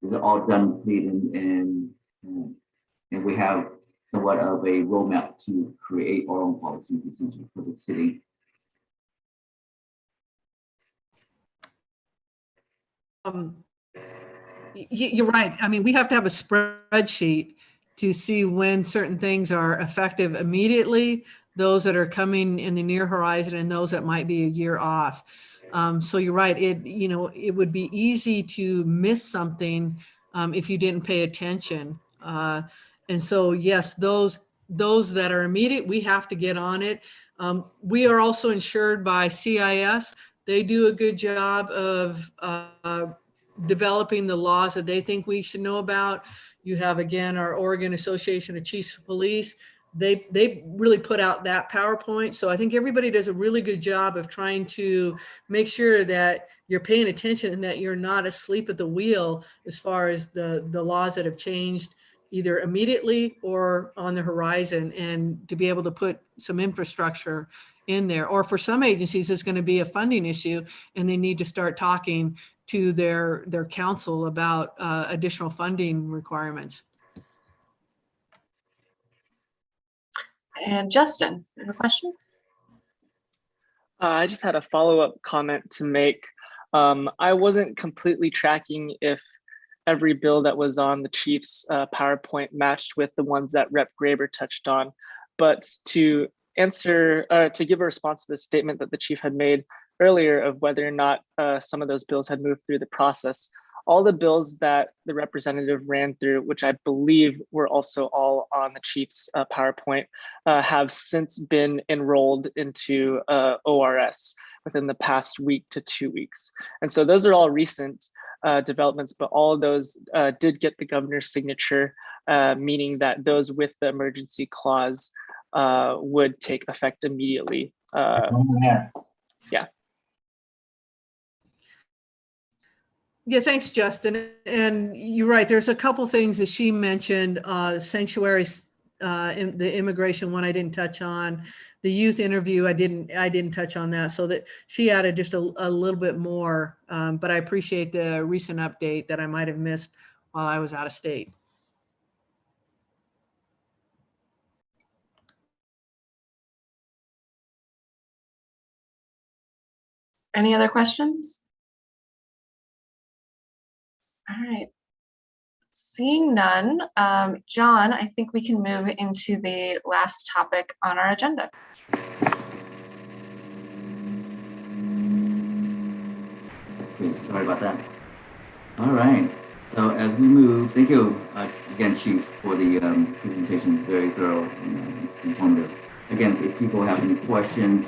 is it all done, complete, and we have somewhat of a roadmap to create our own policy and procedure for the city? You're right. I mean, we have to have a spreadsheet to see when certain things are effective immediately, those that are coming in the near horizon, and those that might be a year off. So you're right. It would be easy to miss something if you didn't pay attention. And so, yes, those that are immediate, we have to get on it. We are also insured by CIS. They do a good job of developing the laws that they think we should know about. You have, again, our Oregon Association of Chiefs of Police. They really put out that PowerPoint. So I think everybody does a really good job of trying to make sure that you're paying attention and that you're not asleep at the wheel as far as the laws that have changed either immediately or on the horizon, and to be able to put some infrastructure in there. Or for some agencies, it's going to be a funding issue and they need to start talking to their council about additional funding requirements. And Justin, you have a question? I just had a follow-up comment to make. I wasn't completely tracking if every bill that was on the chief's PowerPoint matched with the ones that Rep. Graber touched on, but to answer, to give a response to the statement that the chief had made earlier of whether or not some of those bills had moved through the process, all the bills that the representative ran through, which I believe were also all on the chief's PowerPoint, have since been enrolled into ORS within the past week to 2 weeks. And so those are all recent developments, but all of those did get the governor's signature, meaning that those with the emergency clause would take effect immediately. Yeah. Yeah, thanks, Justin. And you're right. There's a couple things that she mentioned. Sanctuaries, the immigration one I didn't touch on. The youth interview I didn't touch on that. So that she added just a little bit more. But I appreciate the recent update that I might have missed while I was out of state. Any other questions? All right. Seeing none, John, I think we can move into the last topic on our agenda. Okay, sorry about that. All right. So as we move, thank you again, Chief, for the presentation. Very thorough and informative. Again, if people have any questions,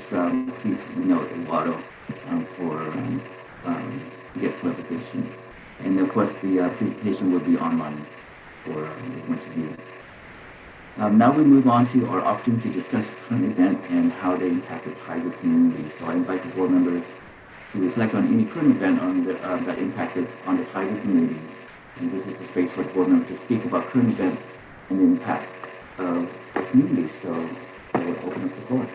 please note Eduardo to get clarification. And of course, the presentation will be online for as much of you. Now we move on to our opportunity to discuss current event and how they impact the Tiger community. So I invite the board members to reflect on any current event on the, that impacted on the Tiger community. And this is the space for the board members to speak about current event and the impact of the community. So I will open up the floor.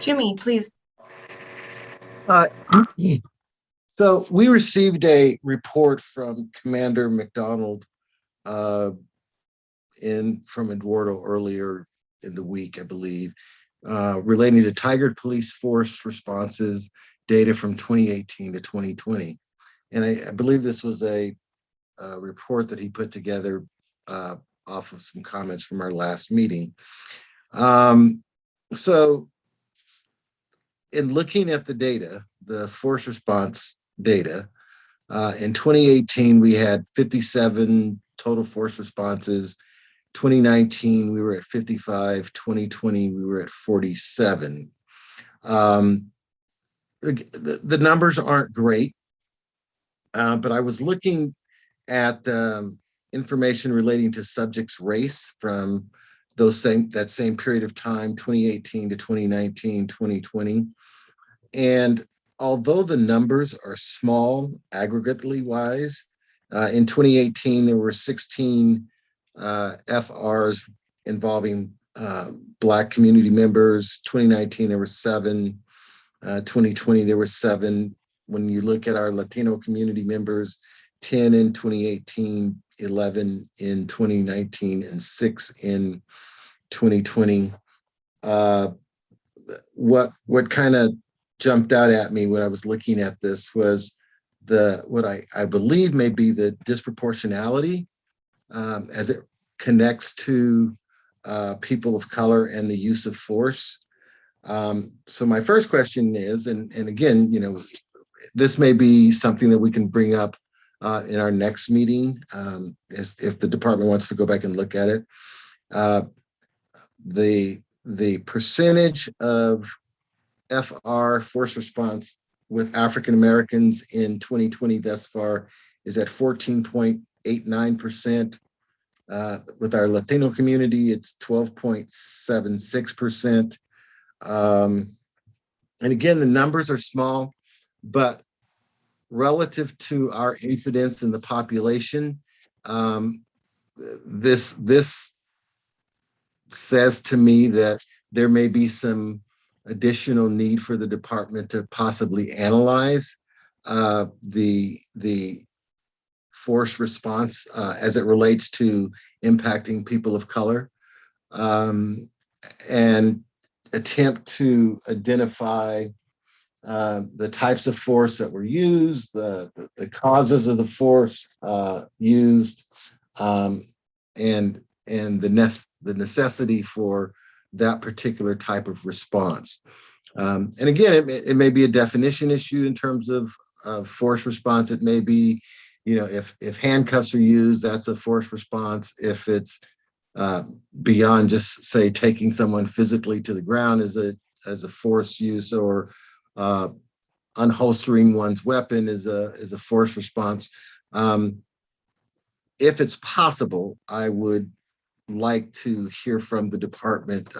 Jimmy, please. So we received a report from Commander McDonald from Eduardo earlier in the week, I believe, relating to Tigard police force responses data from 2018 to 2020. And I believe this was a report that he put together off of some comments from our last meeting. So in looking at the data, the force response data, in 2018, we had 57 total force responses. 2019, we were at 55. 2020, we were at 47. The numbers aren't great, but I was looking at information relating to subjects' race from that same period of time, 2018 to 2019, 2020. And although the numbers are small, aggregately wise, in 2018, there were 16 FRs involving Black community members. 2019, there were 7. 2020, there were 7. When you look at our Latino community members, 10 in 2018, 11 in 2019, and 6 in 2020. What kind of jumped out at me when I was looking at this was what I believe may be the disproportionality as it connects to people of color and the use of force. So my first question is, and again, you know, this may be something that we can bring up in our next meeting if the department wants to go back and look at it. The percentage of FR force response with African Americans in 2020 thus far is at 14.89%. With our Latino community, it's 12.76%. And again, the numbers are small, but relative to our incidence in the population, this says to me that there may be some additional need for the department to possibly analyze the force response as it relates to impacting people of color, and attempt to identify the types of force that were used, the causes of the force used, and the necessity for that particular type of response. And again, it may be a definition issue in terms of force response. It may be, if handcuffs are used, that's a force response. If it's beyond just say taking someone physically to the ground as a force use, or unholstering one's weapon is a force response. If it's possible, I would like to hear from the department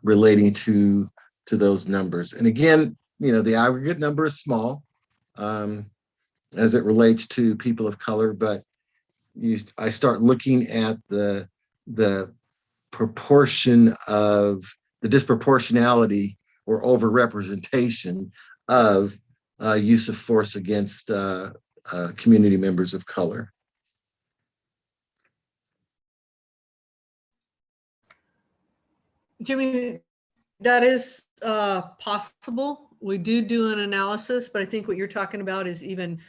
relating to those numbers. And again, the aggregate number is small as it relates to people of color, but I start looking at the proportion of the disproportionality or overrepresentation of use of force against community members of color. Jimmy, that is possible. We do an analysis, but I think what you're talking about is even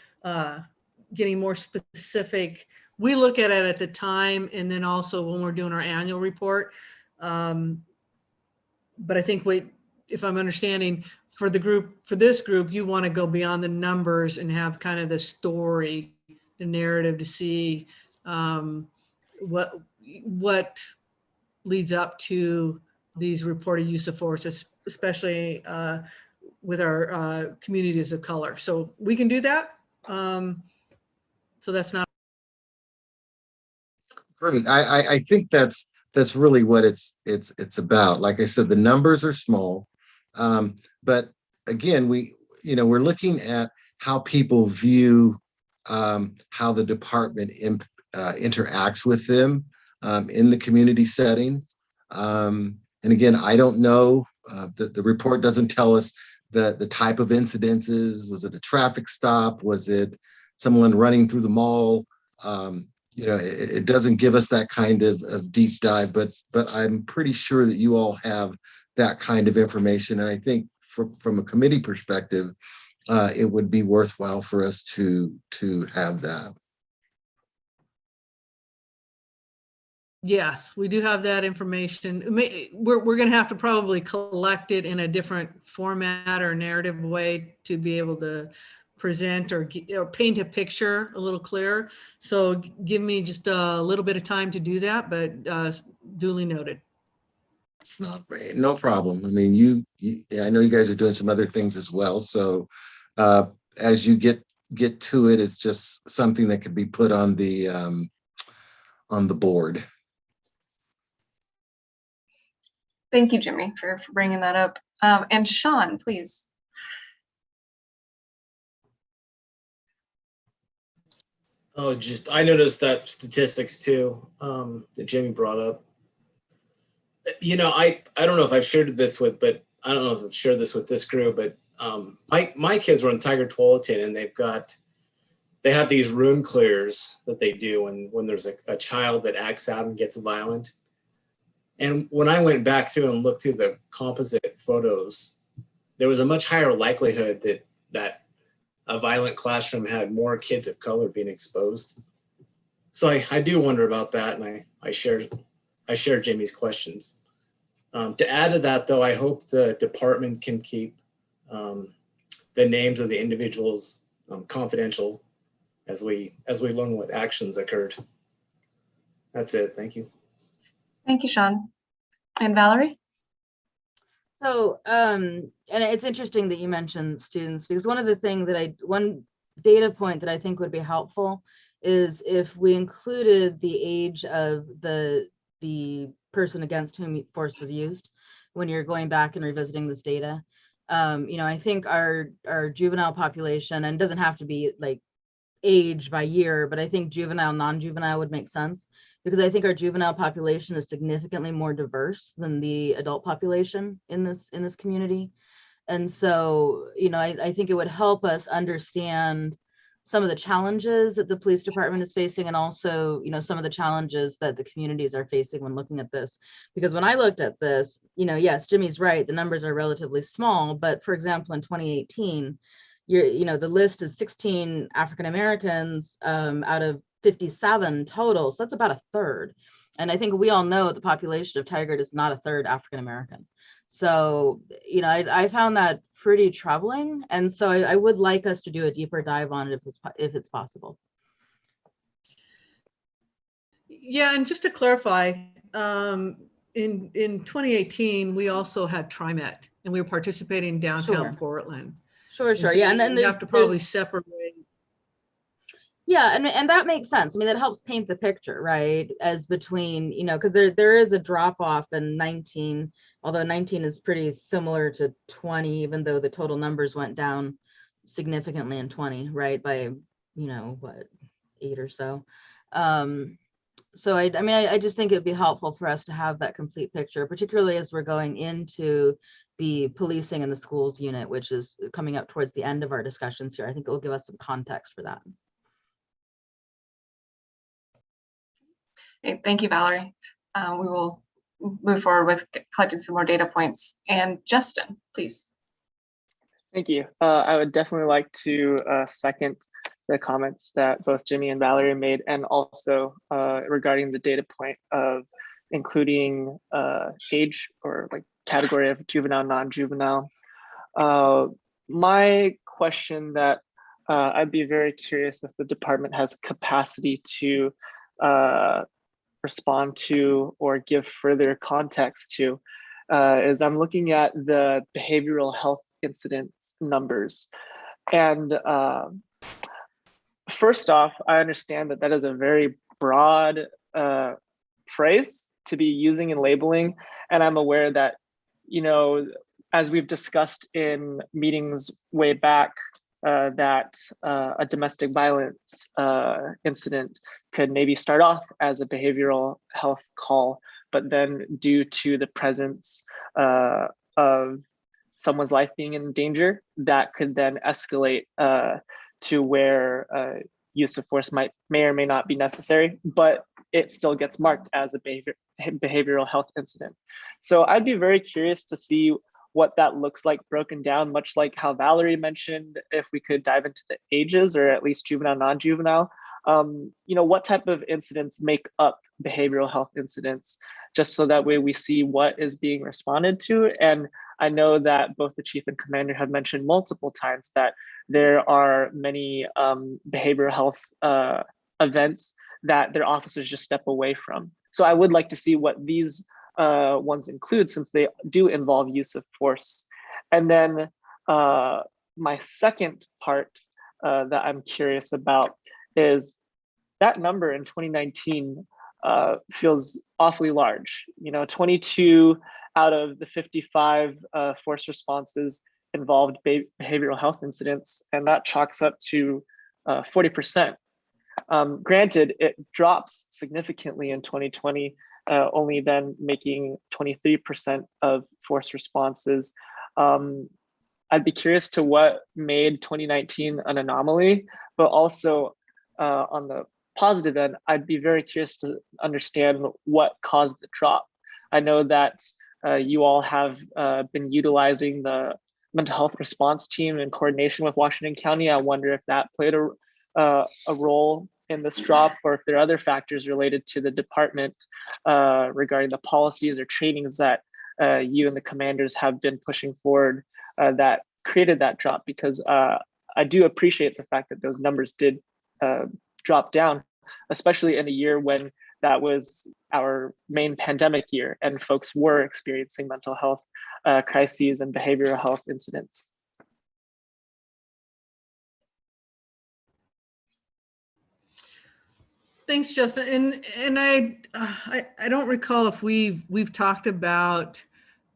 getting more specific. We look at it at the time, and then also when we're doing our annual report. But I think if I'm understanding, for this group, you want to go beyond the numbers and have kind of the story, the narrative, to see what leads up to these reported use of force, especially with our communities of color. So we can do that. So that's not great. I think that's really what it's about. Like I said, the numbers are small, but again, we're looking at how people view how the department interacts with them in the community setting. And again, I don't know, the report doesn't tell us the type of incidences. Was it a traffic stop? Was it someone running through the mall? It doesn't give us that kind of deep dive, but I'm pretty sure that you all have that kind of information. And I think from a committee perspective, it would be worthwhile for us to have that. Yes, we do have that information. We're going to have to probably collect it in a different format or narrative way to be able to present or paint a picture a little clearer. So give me just a little bit of time to do that, but duly noted. It's not great. No problem. I mean, I know you guys are doing some other things as well. So as you get to it, it's just something that could be put on the board. Thank you, Jimmy, for bringing that up. And Sean, please. Oh, I noticed that statistics too that Jimmy brought up. I don't know if I've shared this with, but I don't know if I've shared this with this group, but my kids were in Tigard Tualatin, and they have these room clears that they do when there's a child that acts out and gets violent. And when I went back through and looked through the composite photos, there was a much higher likelihood that a violent classroom had more kids of color being exposed. So I do wonder about that, and I share Jimmy's questions. To add to that, though, I hope the department can keep the names of the individuals confidential as we learn what actions occurred. That's it. Thank you. Thank you, Sean. And Valerie? So, and it's interesting that you mentioned students, because one data point that I think would be helpful is if we included the age of the person against whom force was used when you're going back and revisiting this data. I think our juvenile population, and it doesn't have to be like age by year, but I think juvenile, non-juvenile would make sense, because I think our juvenile population is significantly more diverse than the adult population in this community. And so, I think it would help us understand some of the challenges that the police department is facing, and also, some of the challenges that the communities are facing when looking at this. Because when I looked at this, yes, Jimmy's right, the numbers are relatively small, but for example, in 2018, the list is 16 African Americans out of 57 total. So that's about a third. And I think we all know the population of Tigard is not a third African-American. So, you know, I found that pretty troubling. And so I would like us to do a deeper dive on it if it's possible. Yeah, and just to clarify, in 2018, we also had TriMet, and we were participating in downtown Sure. Portland. Sure. So Yeah, and then we have to probably separate. Yeah, and that makes sense. I mean, that helps paint the picture, right? As between, you know, because there is a drop off in 19, although 19 is pretty similar to 20, even though the total numbers went down significantly in 20, right? By, you know, what, 8 or so. So I mean, I just think it'd be helpful for us to have that complete picture, particularly as we're going into the policing and the schools unit, which is coming up towards the end of our discussions here. I think it will give us some context for that. Okay, thank you, Valerie. We will move forward with collecting some more data points. And Justin, please. Thank you. I would definitely like to second the comments that both Jimmy and Valerie made, and also regarding the data point of including age or like category of juvenile, non-juvenile. My question that I'd be very curious if the department has capacity to respond to or give further context to is I'm looking at the behavioral health incidence numbers. And first off, I understand that that is a very broad phrase to be using and labeling. And I'm aware that, you know, as we've discussed in meetings way back, that a domestic violence incident could maybe start off as a behavioral health call, but then due to the presence of someone's life being in danger, that could then escalate to where use of force may or may not be necessary, but it still gets marked as a behavioral health incident. So I'd be very curious to see what that looks like broken down, much like how Valerie mentioned, if we could dive into the ages or at least juvenile, non-juvenile, you know, what type of incidents make up behavioral health incidents, just so that way we see what is being responded to. And I know that both the chief and commander have mentioned multiple times that there are many behavioral health events that their officers just step away from. So I would like to see what these ones include, since they do involve use of force. And then my second part that I'm curious about is that number in 2019 feels awfully large. You know, 22 out of the 55 force responses involved behavioral health incidents, and that chalks up to 40%. Granted, it drops significantly in 2020, only then making 23% of force responses. I'd be curious to what made 2019 an anomaly, but also on the positive end, I'd be very curious to understand what caused the drop. I know that you all have been utilizing the mental health response team in coordination with Washington County. I wonder if that played a role in this drop, or if there are other factors related to the department regarding the policies or trainings that you and the commanders have been pushing forward that created that drop, because I do appreciate the fact that those numbers did drop down, especially in a year when that was our main pandemic year and folks were experiencing mental health crises and behavioral health incidents. Thanks, Justin. And I don't recall if we've talked about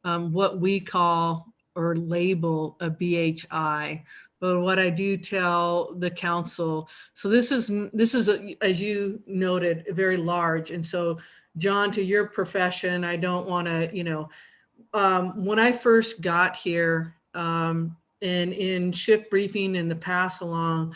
what we call or label a BHI, but what I do tell the council. So this is as you noted, very large. And so, John, to your profession, I don't want to, you know, when I first got here, and in shift briefing and the pass along,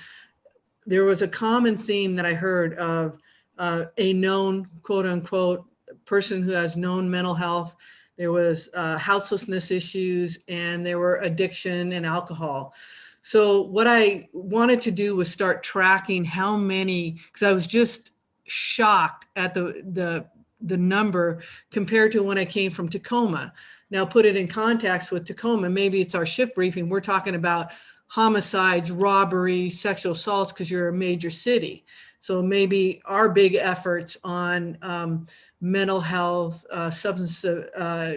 there was a common theme that I heard of a known, quote unquote, person who has known mental health. There was houselessness issues, and there were addiction and alcohol. So what I wanted to do was start tracking how many, because I was just shocked at the the number compared to when I came from Tacoma. Now put it in context with Tacoma, maybe it's our shift briefing. We're talking about homicides, robbery, sexual assaults, because you're a major city. So maybe our big efforts on mental health, substance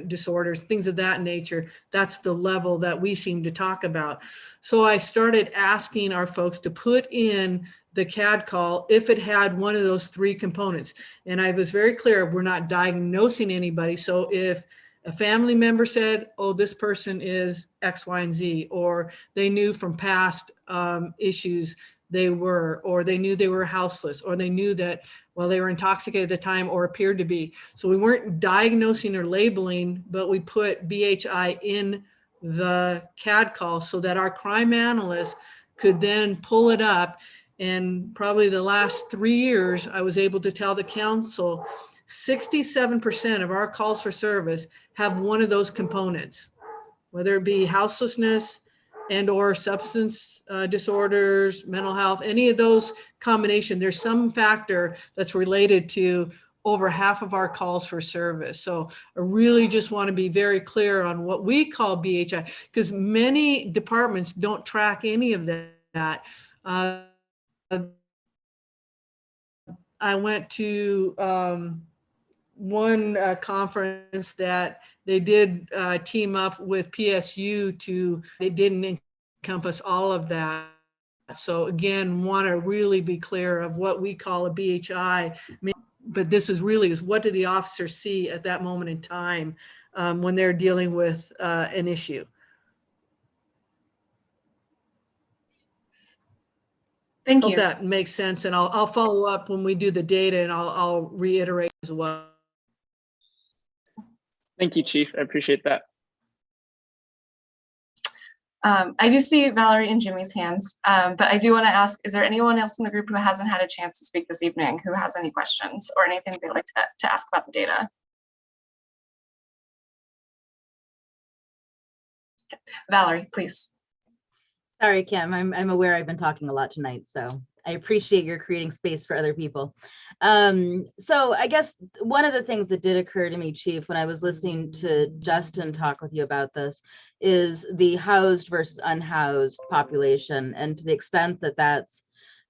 disorders, things of that nature, that's the level that we seem to talk about. So I started asking our folks to put in the CAD call if it had one of those three components. And I was very clear, we're not diagnosing anybody. So if a family member said, oh, this person is X, Y, and Z, or they knew from past issues or they knew they were houseless, or they knew that, well, they were intoxicated at the time or appeared to be. So we weren't diagnosing or labeling, but we put BHI in the CAD call so that our crime analyst could then pull it up. And probably the last 3 years, I was able to tell the council 67% of our calls for service have one of those components, whether it be houselessness and or substance disorders, mental health, any of those combination. There's some factor that's related to over half of our calls for service. So I really just want to be very clear on what we call BHI, because many departments don't track any of that. I went to one conference that they did team up with PSU they didn't encompass all of that. So again, want to really be clear of what we call a BHI, but this is what do the officers see at that moment in time when they're dealing with an issue. Thank Hope you. that makes sense, and I'll follow up when we do the data, and I'll reiterate as well. Thank you, Chief. I appreciate that. I do see Valerie and Jimmy's hands, but I do want to ask, is there anyone else in the group who hasn't had a chance to speak this evening, who has any questions or anything they'd like to ask about the data? Valerie, please. Sorry, Kim, I'm aware I've been talking a lot tonight, so I appreciate your creating space for other people. So I guess one of the things that did occur to me, Chief, when I was listening to Justin talk with you about this, is the housed versus unhoused population. And to the extent that that's,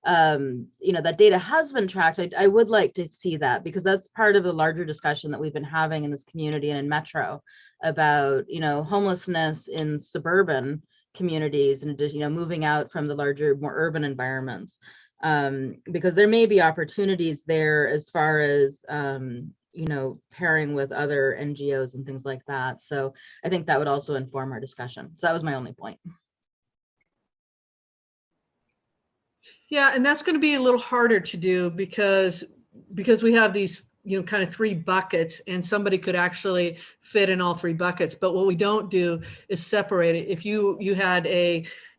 that data has been tracked, I would like to see that, because that's part of a larger discussion that we've been having in this community and in Metro about, homelessness in suburban communities and just, moving out from the larger, more urban environments. Because there may be opportunities there as far as, pairing with other NGOs and things like that. So I think that would also inform our discussion. So that was my only point. Yeah, and that's going to be a little harder to do because we have these, kind of three buckets, and somebody could actually fit in all three buckets. But what we don't do is separate it. If you had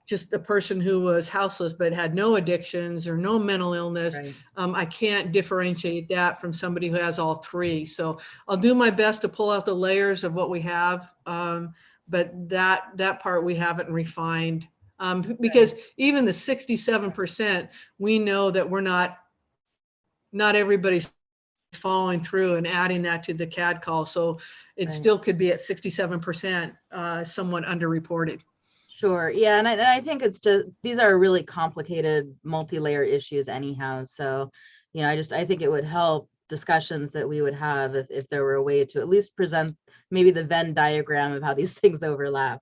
just a person who was houseless but had no addictions or no mental illness, Right. I can't differentiate that from somebody who has all three. So I'll do my best to pull out the layers of what we have, but that part we haven't refined. Because even the 67%, we know that we're not everybody's following through and adding that to the CAD call. So it Right. still could be at 67%, somewhat underreported. Sure. Yeah. And I think it's just, these are really complicated multi-layer issues anyhow. So, I think it would help discussions that we would have if there were a way to at least present maybe the Venn diagram of how these things overlap.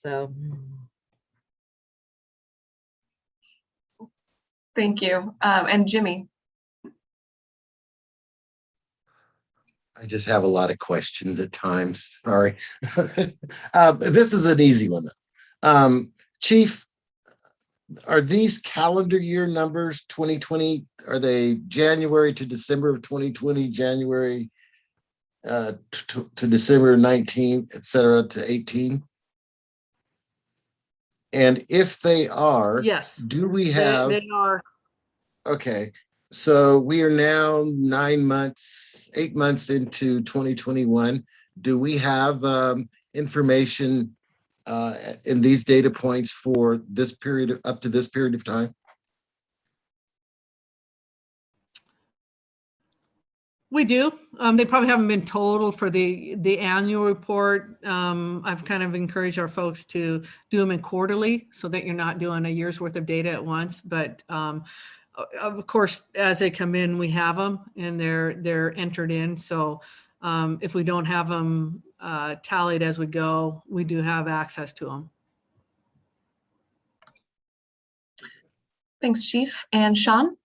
So. Thank you. And Jimmy. I just have a lot of questions at times. Sorry. This is an easy one though. Chief, are these calendar year numbers 2020? Are they January to December of 2020, January to December 19, et cetera, to 18? And if they are, Yes. do we have? They are. Okay. So we are now 8 months into 2021. Do we have information in these data points for this period, up to this period of time? We do. They probably haven't been totaled for the annual report. I've kind of encouraged our folks to do them in quarterly so that you're not doing a year's worth of data at once. But of course, as they come in, we have them and they're entered in. So if we don't have them tallied as we go, we do have access to them. Thanks, Chief. And Sean?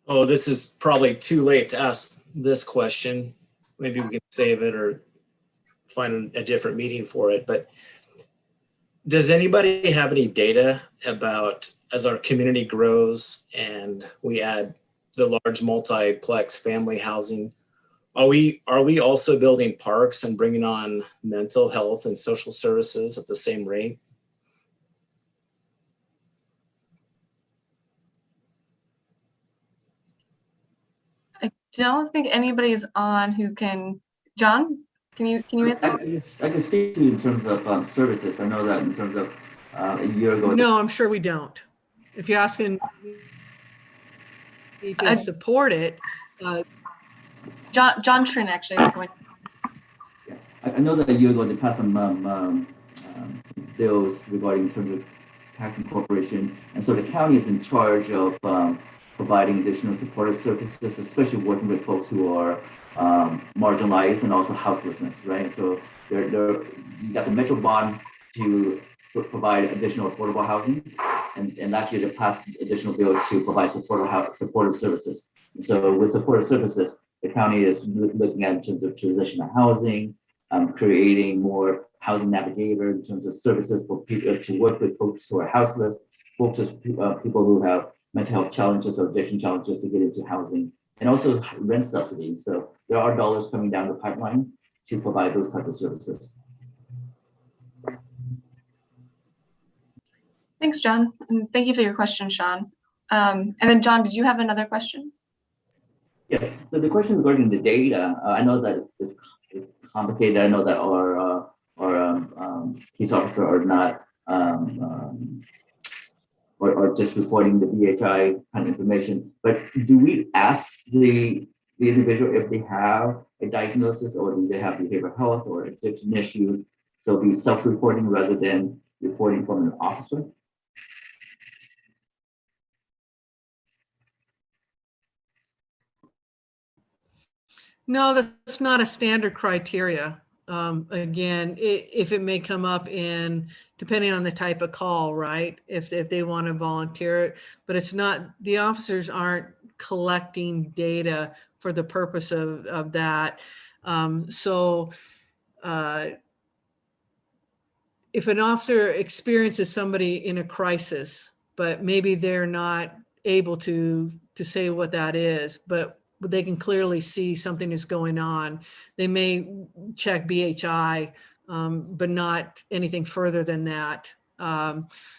Oh, this is probably too late to ask this question. Maybe we can save it or find a different meeting for it. But does anybody have any data about, as our community grows and we add the large multiplex family housing, are we also building parks and bringing on mental health and social services at the same rate? I don't think anybody's on who can. John, can you answer? I can speak to you in terms of services. I know that in terms of a year ago. No, I'm sure we don't. If you're asking me to support it. John Trin actually is going. Yeah. I know that a year ago they passed some bills regarding in terms of tax incorporation, and so the county is in charge of providing additional supportive services, especially working with folks who are marginalized and also houselessness, right? So you got the Metro bond to provide additional affordable housing, and last year they passed additional bill to provide supportive services. And so with supportive services, the county is looking at in terms of transitional housing, creating more housing navigator in terms of services for people to work with folks who are houseless, folks people who have mental health challenges or addiction challenges to get into housing, and also rent subsidy. So there are dollars coming down the pipeline to provide those types of services. Thanks, John. And thank you for your question, Sean. And then John, did you have another question? Yes, so the question regarding the data, I know that it's complicated. I know that our police officer are not or just reporting the BHI kind of information, but do we ask the individual if they have a diagnosis or do they have behavioral health or addiction issue? So be self-reporting rather than reporting from an officer? No, that's not a standard criteria. Again, if it may come up in, depending on the type of call, right? If they want to volunteer it, but it's not, the officers aren't collecting data for the purpose of that. If an officer experiences somebody in a crisis, but maybe they're not able to say what that is, but they can clearly see something is going on, they may check BHI, but not anything further than that.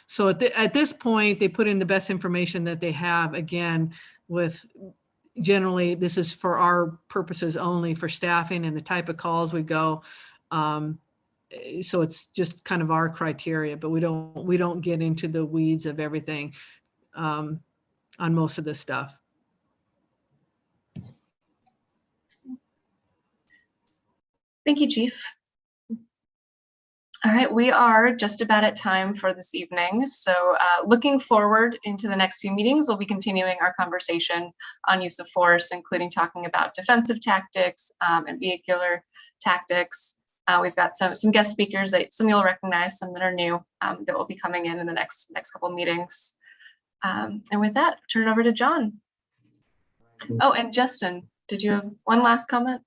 So at this point, they put in the best information that they have, again, with generally, this is for our purposes only, for staffing and the type of calls we go. So it's just kind of our criteria, but we don't get into the weeds of everything on most of this stuff. Thank you, Chief. All right, we are just about at time for this evening. So looking forward into the next few meetings, we'll be continuing our conversation on use of force, including talking about defensive tactics and vehicular tactics. We've got some guest speakers that some you'll recognize, some that are new that will be coming in the next couple of meetings. And with that, turn it over to John. Oh, and Justin, did you have one last comment?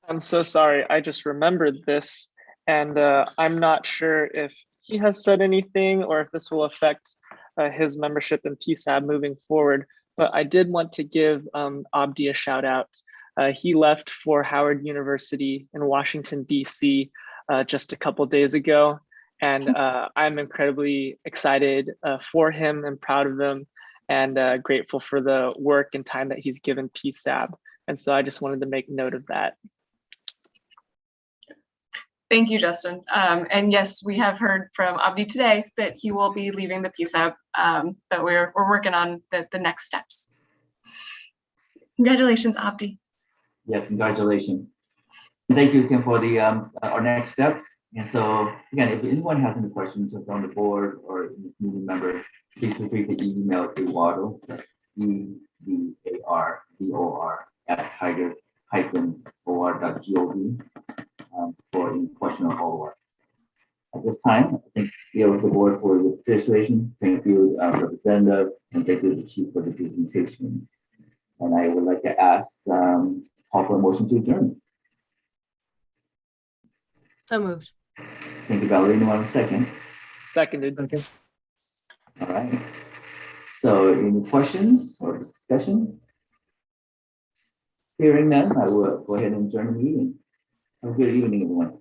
I'm so sorry. I just remembered this, and I'm not sure if he has said anything or if this will affect his membership in PSAB moving forward. But I did want to give Abdi a shout out. He left for Howard University in Washington, D.C. Just a couple days ago. And I'm incredibly excited for him and proud of him and grateful for the work and time that he's given PSAB. And so I just wanted to make note of that. Thank you, Justin. And yes, we have heard from Abdi today that he will be leaving the PSAB, that we're working on the next steps. Congratulations, Opti. Yes, congratulations. Thank you, Kim, for the our next steps. And so again, if anyone has any questions on the board or any community member, please feel free to email Eduardo, that's EDARDOR @tiger-or.gov for any question or follow-up. At this time, I think we have the board for the participation. Thank you, Representative, and thank you, the Chief, for the presentation. And I would like to ask, call for a motion to adjourn. So moved. Thank you, Valerie. Anyone second? Seconded. All right. So any questions or discussion? Hearing none, I will go ahead and adjourn the meeting. Have a good evening, everyone.